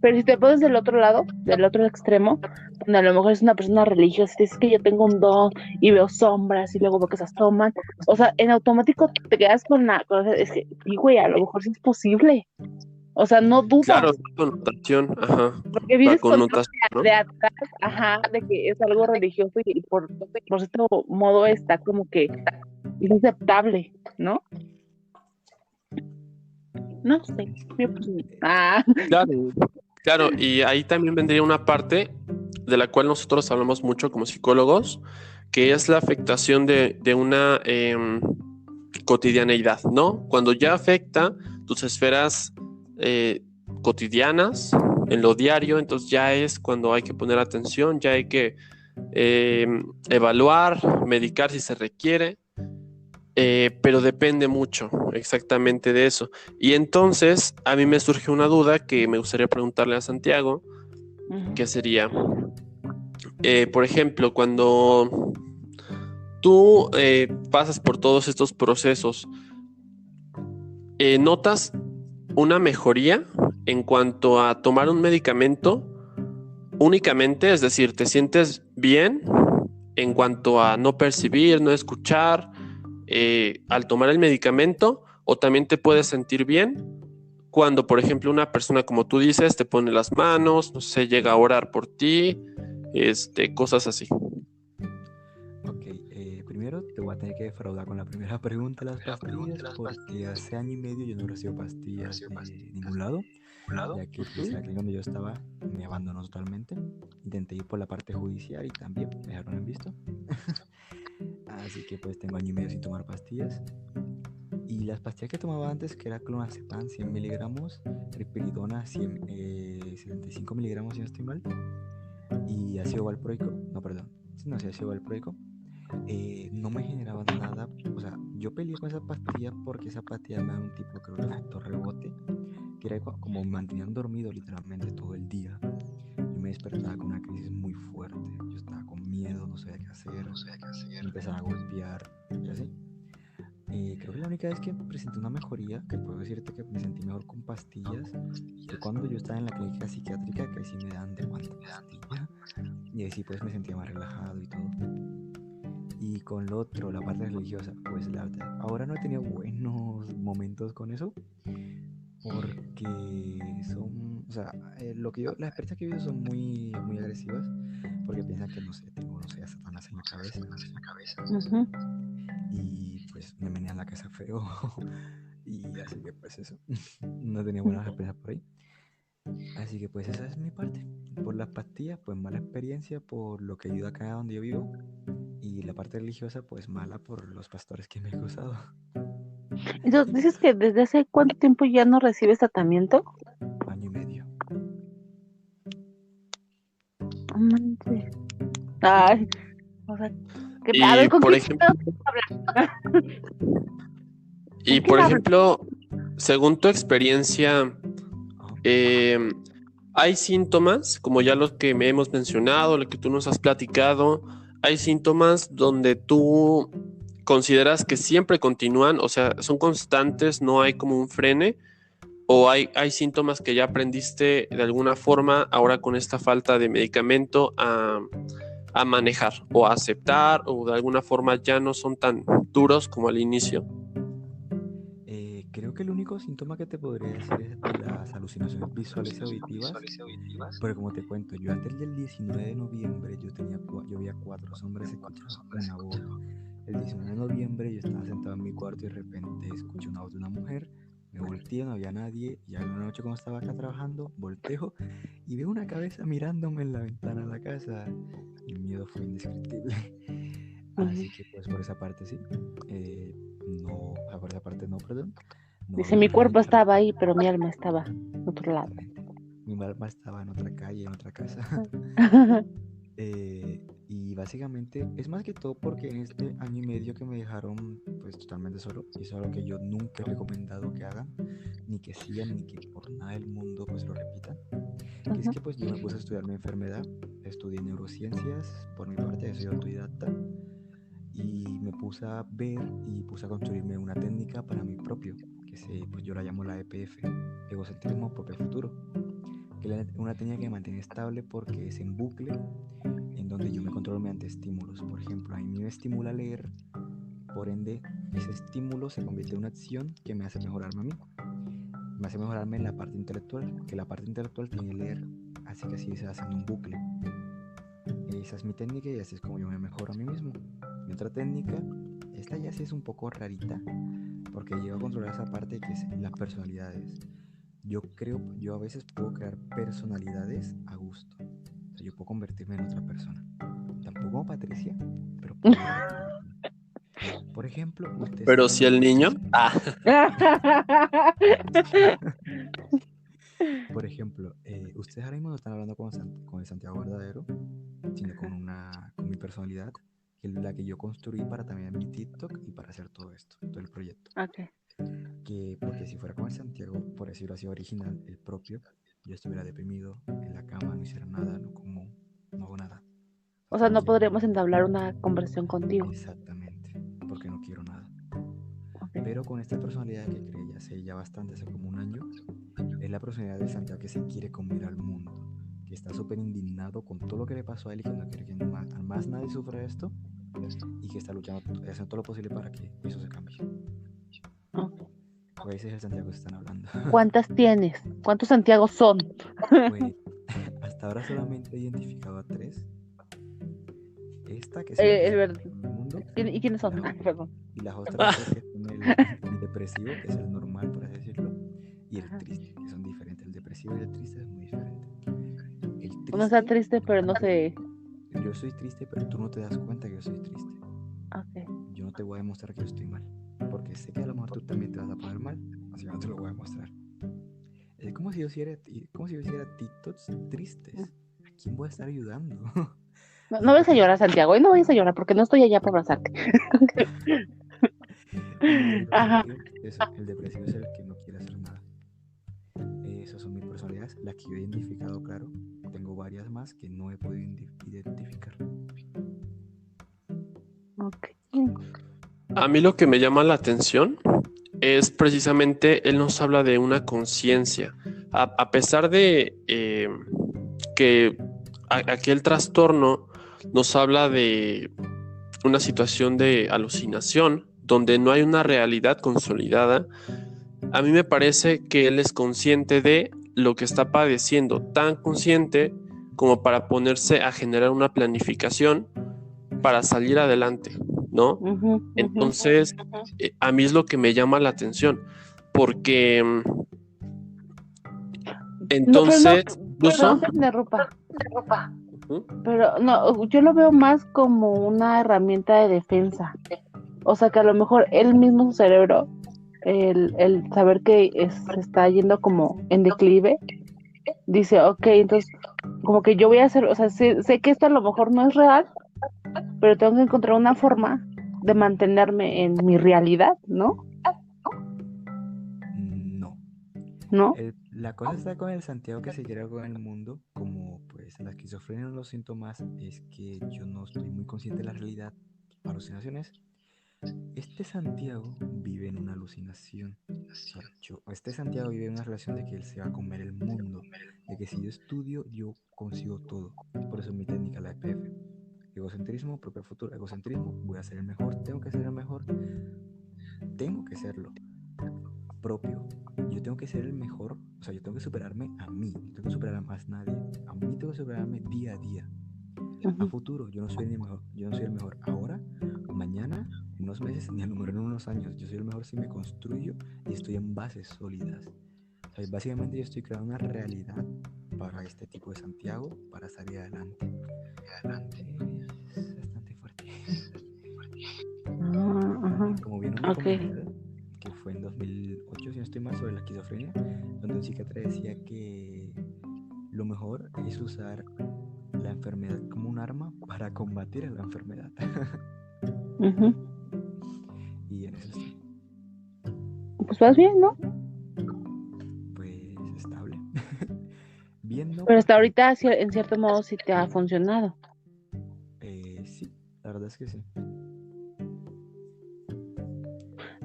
Pero si te pones del otro lado, del otro extremo, donde a lo mejor es una persona religiosa y dices que yo tengo un don y veo sombras y luego veo que se asoman, o sea, en automático te quedas es que, sí, güey, a lo mejor sí es posible. O sea, no Claro, dudas, la connotación, ajá, porque la vienes con connotación, ¿no? de atrás, de que es algo religioso y por cierto modo está como que es aceptable, ¿no? No sé, mi opinión. Claro, claro, y ahí también vendría una parte de la cual nosotros hablamos mucho como psicólogos, que es la afectación de una cotidianeidad, ¿no? Cuando ya afecta tus esferas eh, cotidianas, en lo diario, entonces ya es cuando hay que poner atención, ya hay que evaluar, medicar si se requiere, pero depende mucho exactamente de eso. Y entonces a mí me surge una duda que me gustaría preguntarle a Santiago, que sería, por ejemplo, cuando tú pasas por todos estos procesos, ¿notas una mejoría en cuanto a tomar un medicamento únicamente? Es decir, ¿te sientes bien en cuanto a no percibir, no escuchar, al tomar el medicamento, o también te puedes sentir bien cuando, por ejemplo, una persona, como tú dices, te pone las manos, no sé, llega a orar por ti, cosas así. Ok, primero te voy a tener que defraudar con la primera pregunta de las pastillas, porque hace año y medio yo no recibo pastillas de ningún lado, ya que pues la clínica donde yo estaba me abandonó totalmente. Intenté ir por la parte judicial y también me dejaron en visto. Así que pues tengo año y medio sin tomar pastillas. Y las pastillas que tomaba antes, que era clonazepam 100 miligramos, risperidona 75 miligramos si no estoy mal, y ácido valproico, no, perdón, no, sí, ácido valproico, no me generaban nada. O sea, yo peleé con esa pastilla porque esa pastilla me da un tipo, creo, de efecto rebote, que era como me mantenían dormido literalmente todo el día. Yo me despertaba con una crisis muy fuerte, yo estaba con miedo, no sabía qué hacer, me empezaban a golpear y así. Creo que la única vez que presenté una mejoría, que puedo decirte que me sentí mejor con pastillas, fue cuando yo estaba en la clínica psiquiátrica, que ahí sí me dan de cuánta pastilla, y ahí sí pues me sentía más relajado y todo. Y con lo otro, la parte religiosa, pues la verdad, ahora no he tenido buenos momentos con eso, porque son, o sea, las experiencias que he vivido son muy, muy agresivas, porque piensan que, no sé, tengo, no sé, a Satanás en la cabeza, ¿sí? Ujú. Y pues me menean la casa feo, y así que pues eso, no he tenido buenas experiencias por ahí. Así que pues esa es mi parte. Por las pastillas, pues mala experiencia por lo que ayuda acá donde yo vivo. Y la parte religiosa, pues mala por los pastores que me he cruzado. Entonces, dices que desde hace cuánto tiempo ya no recibes tratamiento. Año y medio. No manches. Ay, o sea, a Y ver, ¿con por quién ejemplo, hablas? y ¿Con quién por hablas? ejemplo, según tu experiencia, Ajá. eh, hay síntomas, como ya los que me hemos mencionado, lo que tú nos has platicado, hay síntomas donde tú consideras que siempre continúan, o sea, son constantes, no hay como un frene, o hay síntomas que ya aprendiste de alguna forma ahora con esta falta de medicamento a manejar o a aceptar, o de alguna forma ya no son tan duros como al inicio. Creo que el único síntoma que te podría decir es de las alucinaciones visuales y auditivas. Pero como te cuento, yo antes del 19 de noviembre yo veía cuatro sombras, escuchaba una voz. El 19 de noviembre yo estaba sentado en mi cuarto y de repente escuché una voz de una mujer. Me volteé, no había nadie. Y a la noche, como estaba acá trabajando, volteo y veo una cabeza mirándome en la ventana de la casa. Y el miedo fue indescriptible. Ujú. Así que pues por esa parte sí. No, o sea, por esa parte no, perdón. No Dice, había mi cuerpo nadie. estaba ahí, pero mi alma estaba en otro lado. Exactamente. Mi alma estaba en otra calle, en otra casa. Y básicamente es más que todo porque en este año y medio que me dejaron pues totalmente solo, y eso es algo que yo nunca he recomendado que hagan, ni que sigan, ni que por nada del mundo pues lo repitan, que es Ujú. que pues yo me puse a estudiar mi enfermedad, estudié neurociencias por mi parte, yo soy autodidacta, y me puse a ver y puse a construirme una técnica para mí propio, pues yo la llamo la EPF, egocentrismo propio futuro, que es una técnica que me mantiene estable porque es en bucle, en donde yo me controlo mediante estímulos. Por ejemplo, a mí me estimula leer, por ende, ese estímulo se convierte en una acción que me hace mejorarme a mí. Me hace mejorarme en la parte intelectual, que la parte intelectual tiene que leer, así que así se va haciendo un bucle. Esa es mi técnica y así es como yo me mejoro a mí mismo. Mi otra técnica, esta ya sí es un poco rarita, porque llevo a controlar esa parte que es las personalidades. Yo a veces puedo crear personalidades a gusto. O sea, yo puedo convertirme en otra persona. Tampoco como Patricia, pero puedo llegar a convertirme. Por ejemplo, usted está Pero hablando si el con niño, Por ejemplo, ustedes ahora mismo no están hablando con el Santiago verdadero, sino con mi personalidad, que es la que yo construí para también mi TikTok y para hacer todo esto, todo el proyecto. Ok. Porque si fuera con el Santiago, por decirlo así, original, el propio, yo estuviera deprimido en la cama, no hiciera nada, no como, no hago nada. O sea, no Tranquilo. podríamos entablar una conversación contigo. Exactamente, porque no quiero nada. Ok. Pero con esta personalidad que creé ya hace ya bastante, hace como un año, es la personalidad de Santiago que se quiere comer al mundo, que está súper indignado con todo lo que le pasó a él y que no quiere que más nadie sufra esto y que está luchando, haciendo todo lo posible para que eso se cambie. Ok. Pues ese es el Santiago que están hablando. ¿Cuántas tienes? ¿Cuántos Santiago son? Pues hasta ahora solamente he identificado a 3. Esta, que es la que El se verde. en el mundo, ¿Y quiénes son? la- Ay, perdón. y las otras 2 que son el depresivo, que es el normal, por así decirlo, y el Ajá. triste, que son diferentes. El depresivo y el triste es muy diferente. El Uno está triste, triste, pero no sé. yo soy triste, pero tú no te das cuenta que yo soy triste. Ok. Yo no te voy a demostrar que yo estoy mal, porque sé que a lo mejor tú también te vas a poner mal, así que no te lo voy a demostrar. Es como si yo hiciera TikToks tristes. ¿A quién voy a estar ayudando? No vayas a llorar, Santiago. Hoy no vayas a llorar porque no estoy allá para abrazarte. Y el Ajá. depresivo es el que no quiere hacer nada. Esas son mis personalidades, las que yo he identificado, claro. Tengo varias más que no he podido identificar. Ok. A mí lo que me llama la atención es precisamente, él nos habla de una conciencia. A pesar de que aquel trastorno nos habla de una situación de alucinación donde no hay una realidad consolidada, a mí me parece que él es consciente de lo que está padeciendo, tan consciente como para ponerse a generar una planificación para salir adelante, ¿no? Ujú, ujú. Entonces, a mí es lo que me llama la atención, porque No, pero no, entonces, perdón incluso, que te interrumpa. ujú, Pero no, yo lo veo más como una herramienta de defensa. O sea, que a lo mejor él mismo, su cerebro, el saber que se está yendo como en declive, dice, ok, entonces, como que yo voy a hacer, o sea, sé que esto a lo mejor no es real, pero tengo que encontrar una forma de mantenerme en mi realidad, ¿no? No. ¿No? La cosa está con el Santiago que se quiere con el mundo, como pues la esquizofrenia, los síntomas es que yo no estoy muy consciente de la realidad, alucinaciones. Este Santiago vive en una alucinación. O sea, este Santiago vive en una relación de que él se va a comer el mundo, de que si yo estudio, yo consigo todo. Por eso mi técnica, la EPF. Egocentrismo, propio futuro, egocentrismo, voy a ser el mejor, tengo que ser el mejor, tengo que serlo, propio. Yo tengo que ser el mejor, o sea, yo tengo que superarme a mí, no tengo que superar a más nadie. A mí tengo que superarme día a día. A futuro, yo no soy el mejor, yo no soy el mejor ahora, mañana, en unos meses, ni a lo mejor en unos años. Yo soy el mejor si me construyo y estoy en bases sólidas. O sea, básicamente yo estoy creando una realidad para este tipo de Santiago para salir adelante. Es bastante fuerte. Ajá. Como vieron un Ok. documental que fue en 2008, si no estoy mal, sobre la esquizofrenia, donde un psiquiatra decía que lo mejor es usar la enfermedad como un arma para combatir a la enfermedad. Ujú. Y en eso estoy, Pues vas bien, ¿no? pues estable. Bien, no, Pero hasta porque ahorita, en cierto modo, sí te ha funcionado. sí, la verdad es que sí.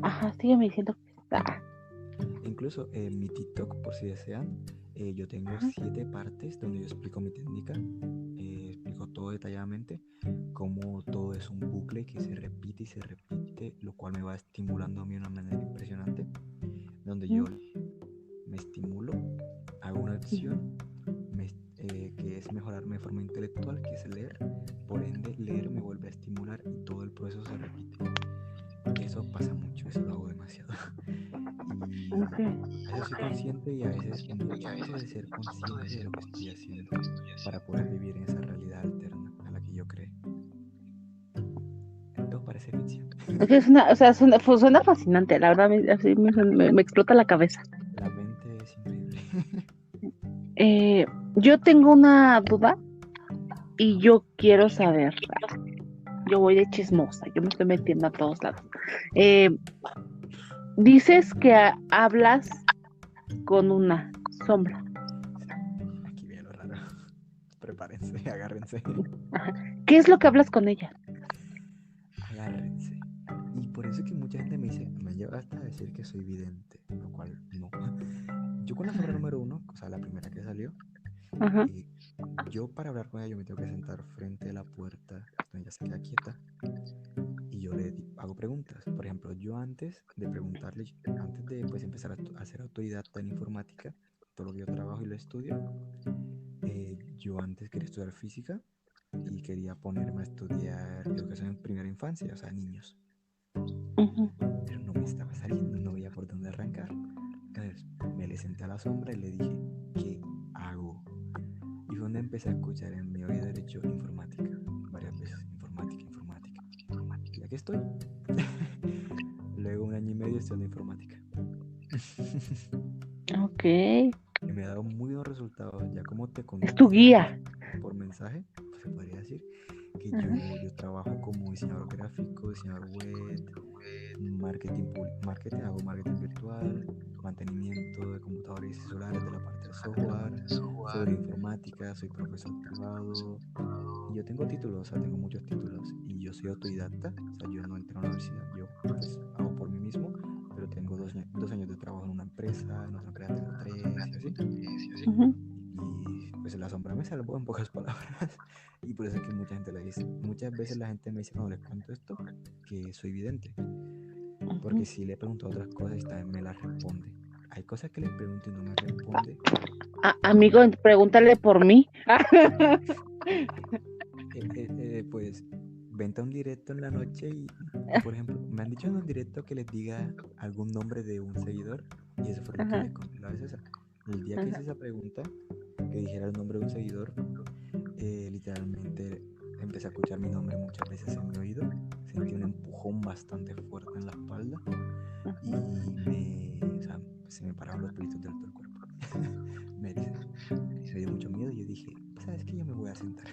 Ajá, sígueme diciendo que está. Incluso en mi TikTok, por si desean, yo tengo Ajá. 7 partes donde yo explico mi técnica, explico todo detalladamente, cómo todo es un bucle que se repite y se repite, lo cual me va estimulando a mí de una manera impresionante, donde yo me estimulo, hago una acción que es mejorarme de forma intelectual, que es leer, por ende leer me vuelve a estimular y todo el proceso se repite. Eso pasa mucho, eso lo hago demasiado. Y Ok. a veces soy consciente y a veces no paso de ser consciente de lo que estoy haciendo para poder vivir en esa realidad alterna a la que yo creé. Todo parece ficción. Es que o sea, suena fascinante, la verdad, así me explota la cabeza. La mente es increíble. Yo tengo una duda y yo quiero saber. Yo voy de chismosa, yo me estoy metiendo a todos lados. Eh, Dices que hablas con una sombra. Aquí viene lo raro. Prepárense, agárrense. Ajá. ¿Qué es lo que hablas con ella? Agárrense. Y por eso es que mucha gente me dice, me lleva hasta a decir que soy vidente, lo cual no. Yo con la sombra número 1, o sea, la primera que salió, Ajá. yo para hablar con ella yo me tengo que sentar frente a la puerta donde ella se queda quieta y yo hago preguntas. Por ejemplo, yo antes de preguntarle, antes de pues empezar a ser autodidacta en informática, todo lo que yo trabajo y lo estudio, yo antes quería estudiar física y quería ponerme a estudiar educación en primera infancia, o sea, niños. Ujú. Pero no me estaba saliendo, no veía por dónde arrancar. Entonces me le senté a la sombra y le dije, ¿qué hago? Y fue donde empecé a escuchar en mi oído derecho informática, varias veces, informática, informática, informática. Y aquí estoy. Luego 1 año y medio estudiando informática. Ok. Y me ha dado muy buenos resultados. Ya como te Es tu conté guía. por mensaje, pues se podría decir que Ajá. yo trabajo como diseñador gráfico, diseñador web, marketing, hago marketing virtual, mantenimiento de computadores y celulares de la parte de software, seguridad informática, soy profesor privado. Y yo tengo títulos, o sea, tengo muchos títulos. Y yo soy autodidacta, o sea, yo no entré a una universidad, yo pues hago por mí mismo, pero tengo 2 años de trabajo en una empresa, en otra empresa tengo 3 y así. Ujú. Y pues la sombra me salvó en pocas palabras. Y por eso es que mucha gente le dice, muchas veces la gente me dice cuando les cuento esto que soy vidente. Porque Ujú. si le pregunto otras cosas y también me las responde. Hay cosas que le pregunto y no me responde. Amigo, pregúntale por mí. Pues vente a un directo en la noche y, por ejemplo, me han dicho en un directo que les diga algún nombre de un seguidor y eso fue lo que Ajá, les conté la vez esa. El día que ajá. hice esa pregunta, que dijera el nombre de un seguidor, literalmente empecé a escuchar mi nombre muchas veces en mi oído, sentí un empujón bastante fuerte en la espalda y o sea, se me pararon los pelitos del todo el cuerpo. me, me dio mucho miedo y yo dije, ¿sabes qué? Yo me voy a sentar.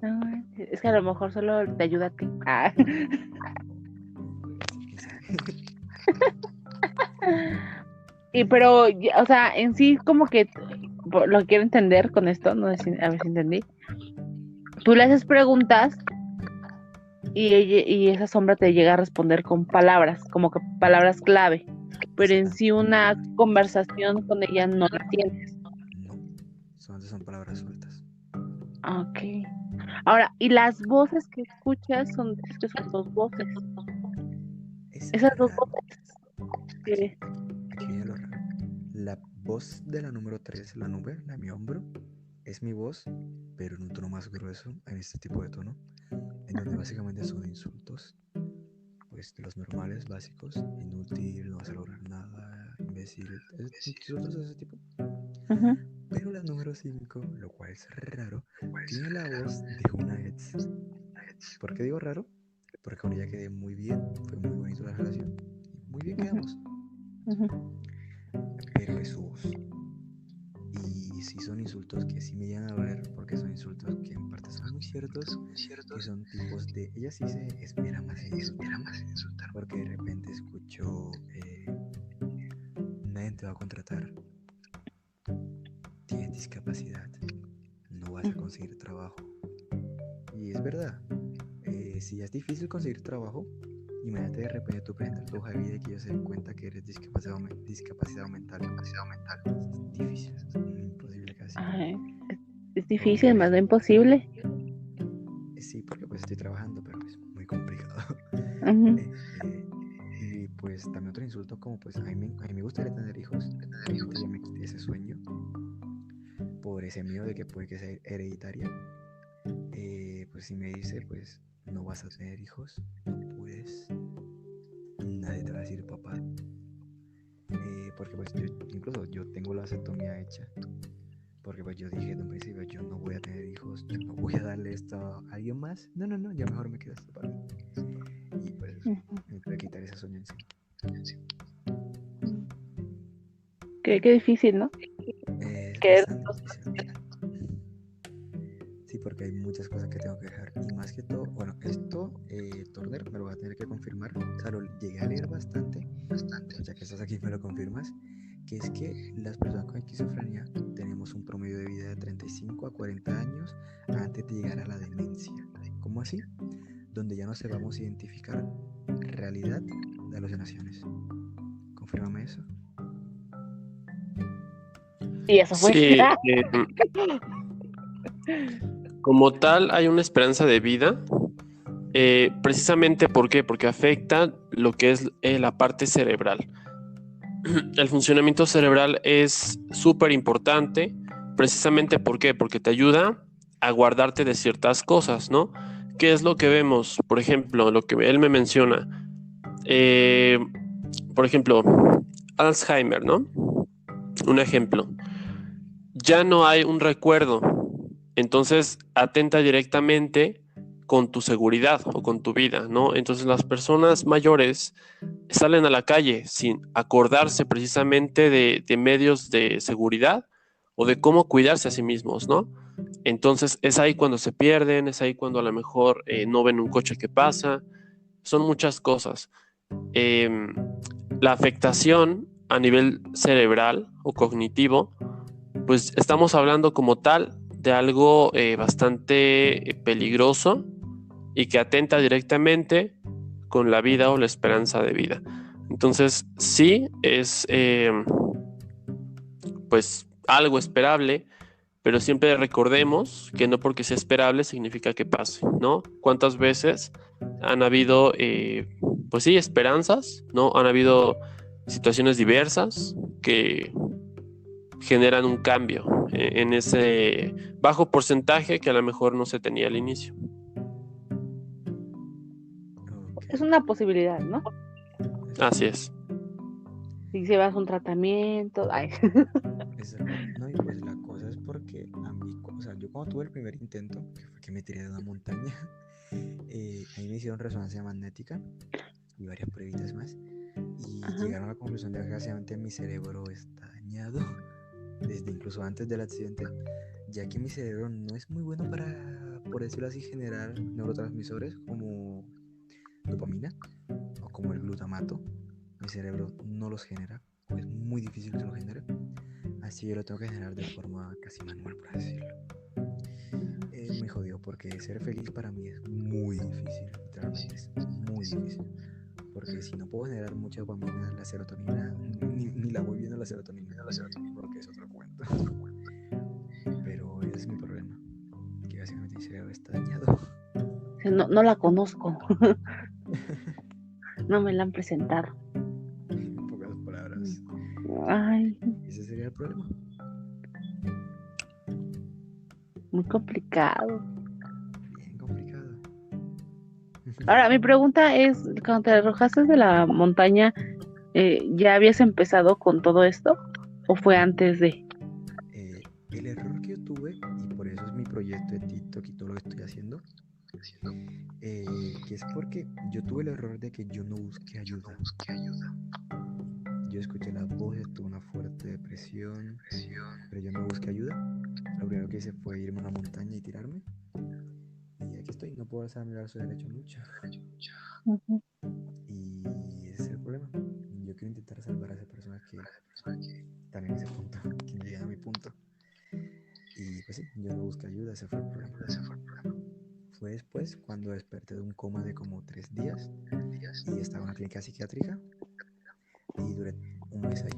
No, es que a lo mejor solo te ayuda a ti. Puede ser que sí. Y pero, o sea, en sí como que lo que quiero entender con esto, no sé a ver si entendí. Tú le haces preguntas y esa sombra te llega a responder con palabras, como que palabras clave. Pero en Exactamente. sí una conversación con ella no la tienes. No, solamente son palabras sueltas. Ok. Ahora, y las voces que escuchas dices que son dos voces. Es Esas dos raro. voces Aquí, que... aquí, aquí viene lo raro. La voz de la número 3, la nube, la de mi hombro, es mi voz, pero en un tono más grueso, en este tipo de tono, en donde básicamente son insultos, pues de los normales, básicos, inútil, no vas a lograr nada, imbécil, insultos de ese tipo. Ujú. Pero la número 5, lo cual es raro, tiene la voz de una ex. ¿Por qué digo raro? Porque con ella quedé muy bien, fue muy bonito la relación, y muy bien Ujú. quedamos, Ujú. pero es su voz. Y sí son insultos que sí me llegan a doler, porque son insultos que en parte son muy ciertos, que son tipos de... Ella sí se esmera más en insultarme, porque de repente escucho, nadie te va a contratar, tienes discapacidad, no vas a conseguir trabajo. Y es verdad, si es difícil conseguir trabajo, imagínate de repente tú presentar tu hoja de vida y que ellos se den cuenta que eres discapacitado mental. Es difícil, es imposible casi. Ay, es O difícil, más no imposible. sí, porque pues estoy trabajando, pero es muy complicado. Ujú. Y pues también otro insulto como pues a mí me gustaría tener hijos, y ahorita ya me quité ese sueño por ese miedo de que puede que sea hereditaria. Pues si me dice pues no vas a tener hijos, no puedes, nadie te va a decir papá. Porque pues incluso yo tengo la vasectomía hecha, porque pues yo dije de un principio, yo no voy a tener hijos, yo no voy a darle esto a alguien más, no, no, no, ya mejor me quedo esto para mí. Y pues Ujú. me tuve que quitar ese sueño encima. Qué difícil, ¿no? Es Que bastante difícil. Sí, porque hay muchas cosas que tengo que dejar. Y más que todo, bueno, esto, Turner, me lo va a tener que confirmar. O sea, lo llegué a leer bastante, pero ya que estás aquí me lo confirmas, que es que las personas con esquizofrenia tenemos un promedio de vida de 35 a 40 años antes de llegar a la demencia. ¿Cómo así? Donde ya no sepamos identificar realidad de alucinaciones. Confírmame eso. Y eso fue. Sí, como tal hay una esperanza de vida, precisamente ¿por qué? Porque afecta lo que es la parte cerebral. El funcionamiento cerebral es súper importante, precisamente ¿por qué? Porque te ayuda a guardarte de ciertas cosas, ¿no? ¿Qué es lo que vemos? Por ejemplo, lo que él me menciona. Eh, por ejemplo, Alzheimer, ¿no? Un ejemplo. Ya no hay un recuerdo, entonces atenta directamente con tu seguridad o con tu vida, ¿no? Entonces las personas mayores salen a la calle sin acordarse precisamente de medios de seguridad o de cómo cuidarse a sí mismos, ¿no? Entonces es ahí cuando se pierden, es ahí cuando a lo mejor no ven un coche que pasa, son muchas cosas. Eh, la afectación a nivel cerebral o cognitivo, pues estamos hablando como tal de algo bastante peligroso y que atenta directamente con la vida o la esperanza de vida. Entonces, sí es pues algo esperable, pero siempre recordemos que no porque sea esperable significa que pase, ¿no? ¿Cuántas veces han habido, pues sí, esperanzas, ¿no? Han habido situaciones diversas que generan un cambio en ese bajo porcentaje que a lo mejor no se tenía al inicio. Es una posibilidad, ¿no? Así es. Si llevas un tratamiento. Ay. No, y pues la cosa es porque a mí, o sea, yo cuando tuve el primer intento, que fue que me tiré de una montaña, ahí me hicieron resonancia magnética y varias pruebitas más, y llegaron a la conclusión de que desgraciadamente mi cerebro está dañado desde incluso antes del accidente, ya que mi cerebro no es muy bueno para, por decirlo así, generar neurotransmisores como dopamina o como el glutamato. Mi cerebro no los genera, o es muy difícil que se los genere, así yo lo tengo que generar de forma casi manual, por decirlo. Es muy jodido porque ser feliz para mí es muy difícil, literalmente es muy difícil. Porque si no puedo generar mucha dopamina, la serotonina, ni la voy viendo la serotonina, porque es otro cuento. Pero ese es mi problema, que básicamente mi cerebro está dañado. No la conozco. No me la han presentado. En pocas palabras. Ay, Ese sería el problema. muy complicado. Bien complicado. Ahora, mi pregunta es, cuando te arrojaste de la montaña, ¿ya habías empezado con todo esto? ¿O fue antes de? El error que yo tuve, y por eso es mi proyecto de TikTok y todo lo que estoy haciendo, que es porque yo tuve el error de que yo no busqué ayuda. Yo escuché las voces, tuve una fuerte depresión, pero yo no busqué ayuda. Lo primero que hice fue irme a una montaña y tirarme. Y aquí estoy, no puedo alzar mi brazo derecho mucho. Uh-huh. Y ese es el problema. Yo quiero intentar salvar a esas personas que están en ese punto, que no llegan a mi punto. Y pues sí, yo no busqué ayuda, ese fue el problema. Fue después cuando desperté de un coma de como 3 días y estaba en una clínica psiquiátrica y duré un mes ahí.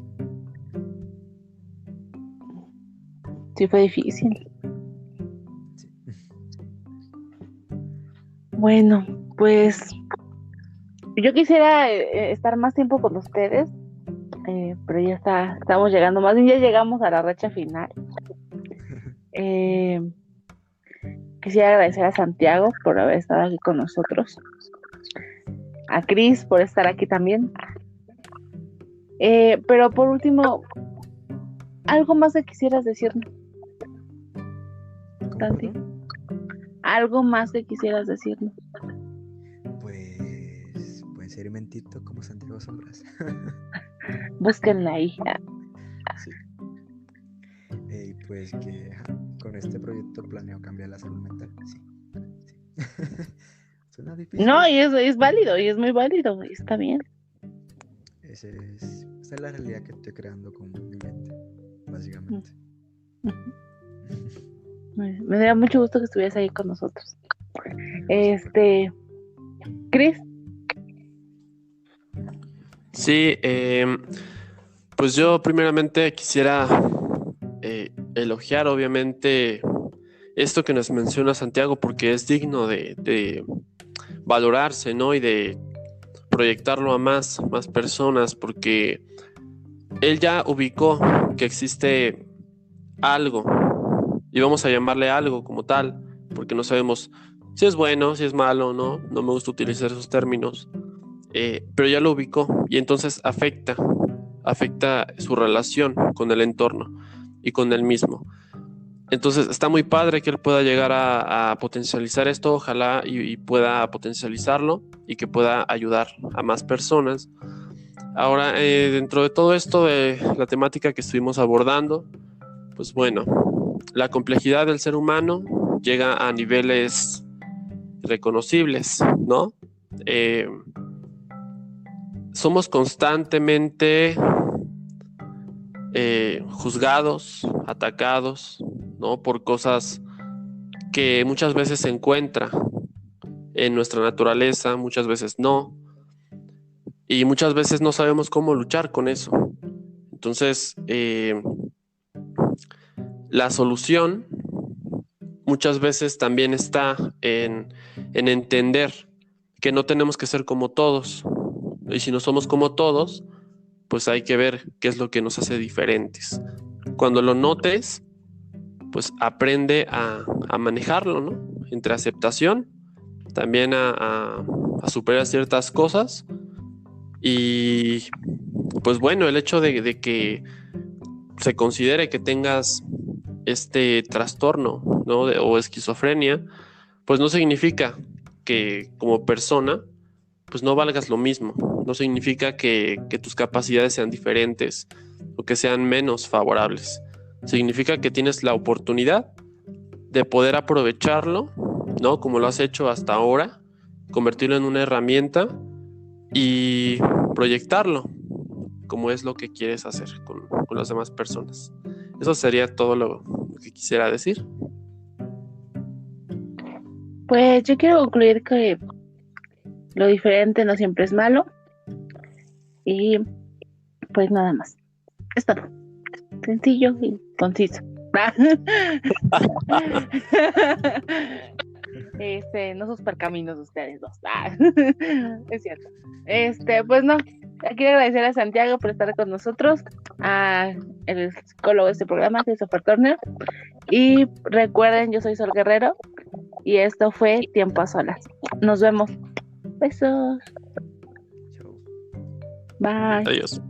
Sí, fue difícil. Sí. Bueno, pues yo quisiera estar más tiempo con ustedes, pero ya estamos llegando, más bien ya llegamos a la racha final. Quisiera agradecer a Santiago por haber estado aquí con nosotros, a Cris por estar aquí también, pero por último, ¿algo más que quisieras decirnos, Santi? ¿Algo más que quisieras decirnos? Pues pueden seguirme en TikTok como Santiago Sombras. Búsquenla ahí. Sí. Y pues que con este proyecto planeo cambiar la salud mental. Sí. Suena difícil. No, y es válido, y es muy válido, y está bien. Esa es la realidad que estoy creando con mi mente, básicamente. Me daría mucho gusto que estuvieras ahí con nosotros. Cris. Sí, pues yo primeramente quisiera elogiar obviamente esto que nos menciona Santiago, porque es digno de valorarse, ¿no? Y de proyectarlo a más personas, porque él ya ubicó que existe algo, y vamos a llamarle algo como tal, porque no sabemos si es bueno, si es malo, no me gusta utilizar esos términos, pero ya lo ubicó, y entonces afecta su relación con el entorno y con él mismo. Entonces está muy padre que él pueda llegar a potencializar esto, ojalá y pueda potencializarlo y que pueda ayudar a más personas. Ahora, dentro de todo esto de la temática que estuvimos abordando, pues bueno, la complejidad del ser humano llega a niveles reconocibles, ¿no? Somos constantemente juzgados, atacados, ¿no? Por cosas que muchas veces se encuentra en nuestra naturaleza, muchas veces no, y muchas veces no sabemos cómo luchar con eso. Entonces, la solución muchas veces también está en entender que no tenemos que ser como todos, y si no somos como todos, pues hay que ver qué es lo que nos hace diferentes. Cuando lo notes, pues aprende a manejarlo, ¿no? Entre aceptación, también a superar ciertas cosas, y pues bueno, el hecho de que se considere que tengas este trastorno, ¿no? O esquizofrenia, pues no significa que como persona pues no valgas lo mismo, no significa que tus capacidades sean diferentes o que sean menos favorables. Significa que tienes la oportunidad de poder aprovecharlo, ¿no? Como lo has hecho hasta ahora, convertirlo en una herramienta y proyectarlo como es lo que quieres hacer con las demás personas. Eso sería todo lo que quisiera decir. Pues yo quiero concluir que lo diferente no siempre es malo y pues nada más. Es todo. Sencillo y conciso. No sus percaminos ustedes dos. Es cierto. Pues no. Quiero agradecer a Santiago por estar con nosotros, a el psicólogo de este programa, Christopher Turner. Y recuerden, yo soy Sol Guerrero y esto fue Tiempo a Solas. Nos vemos. Besos. Chao. Bye. Adiós.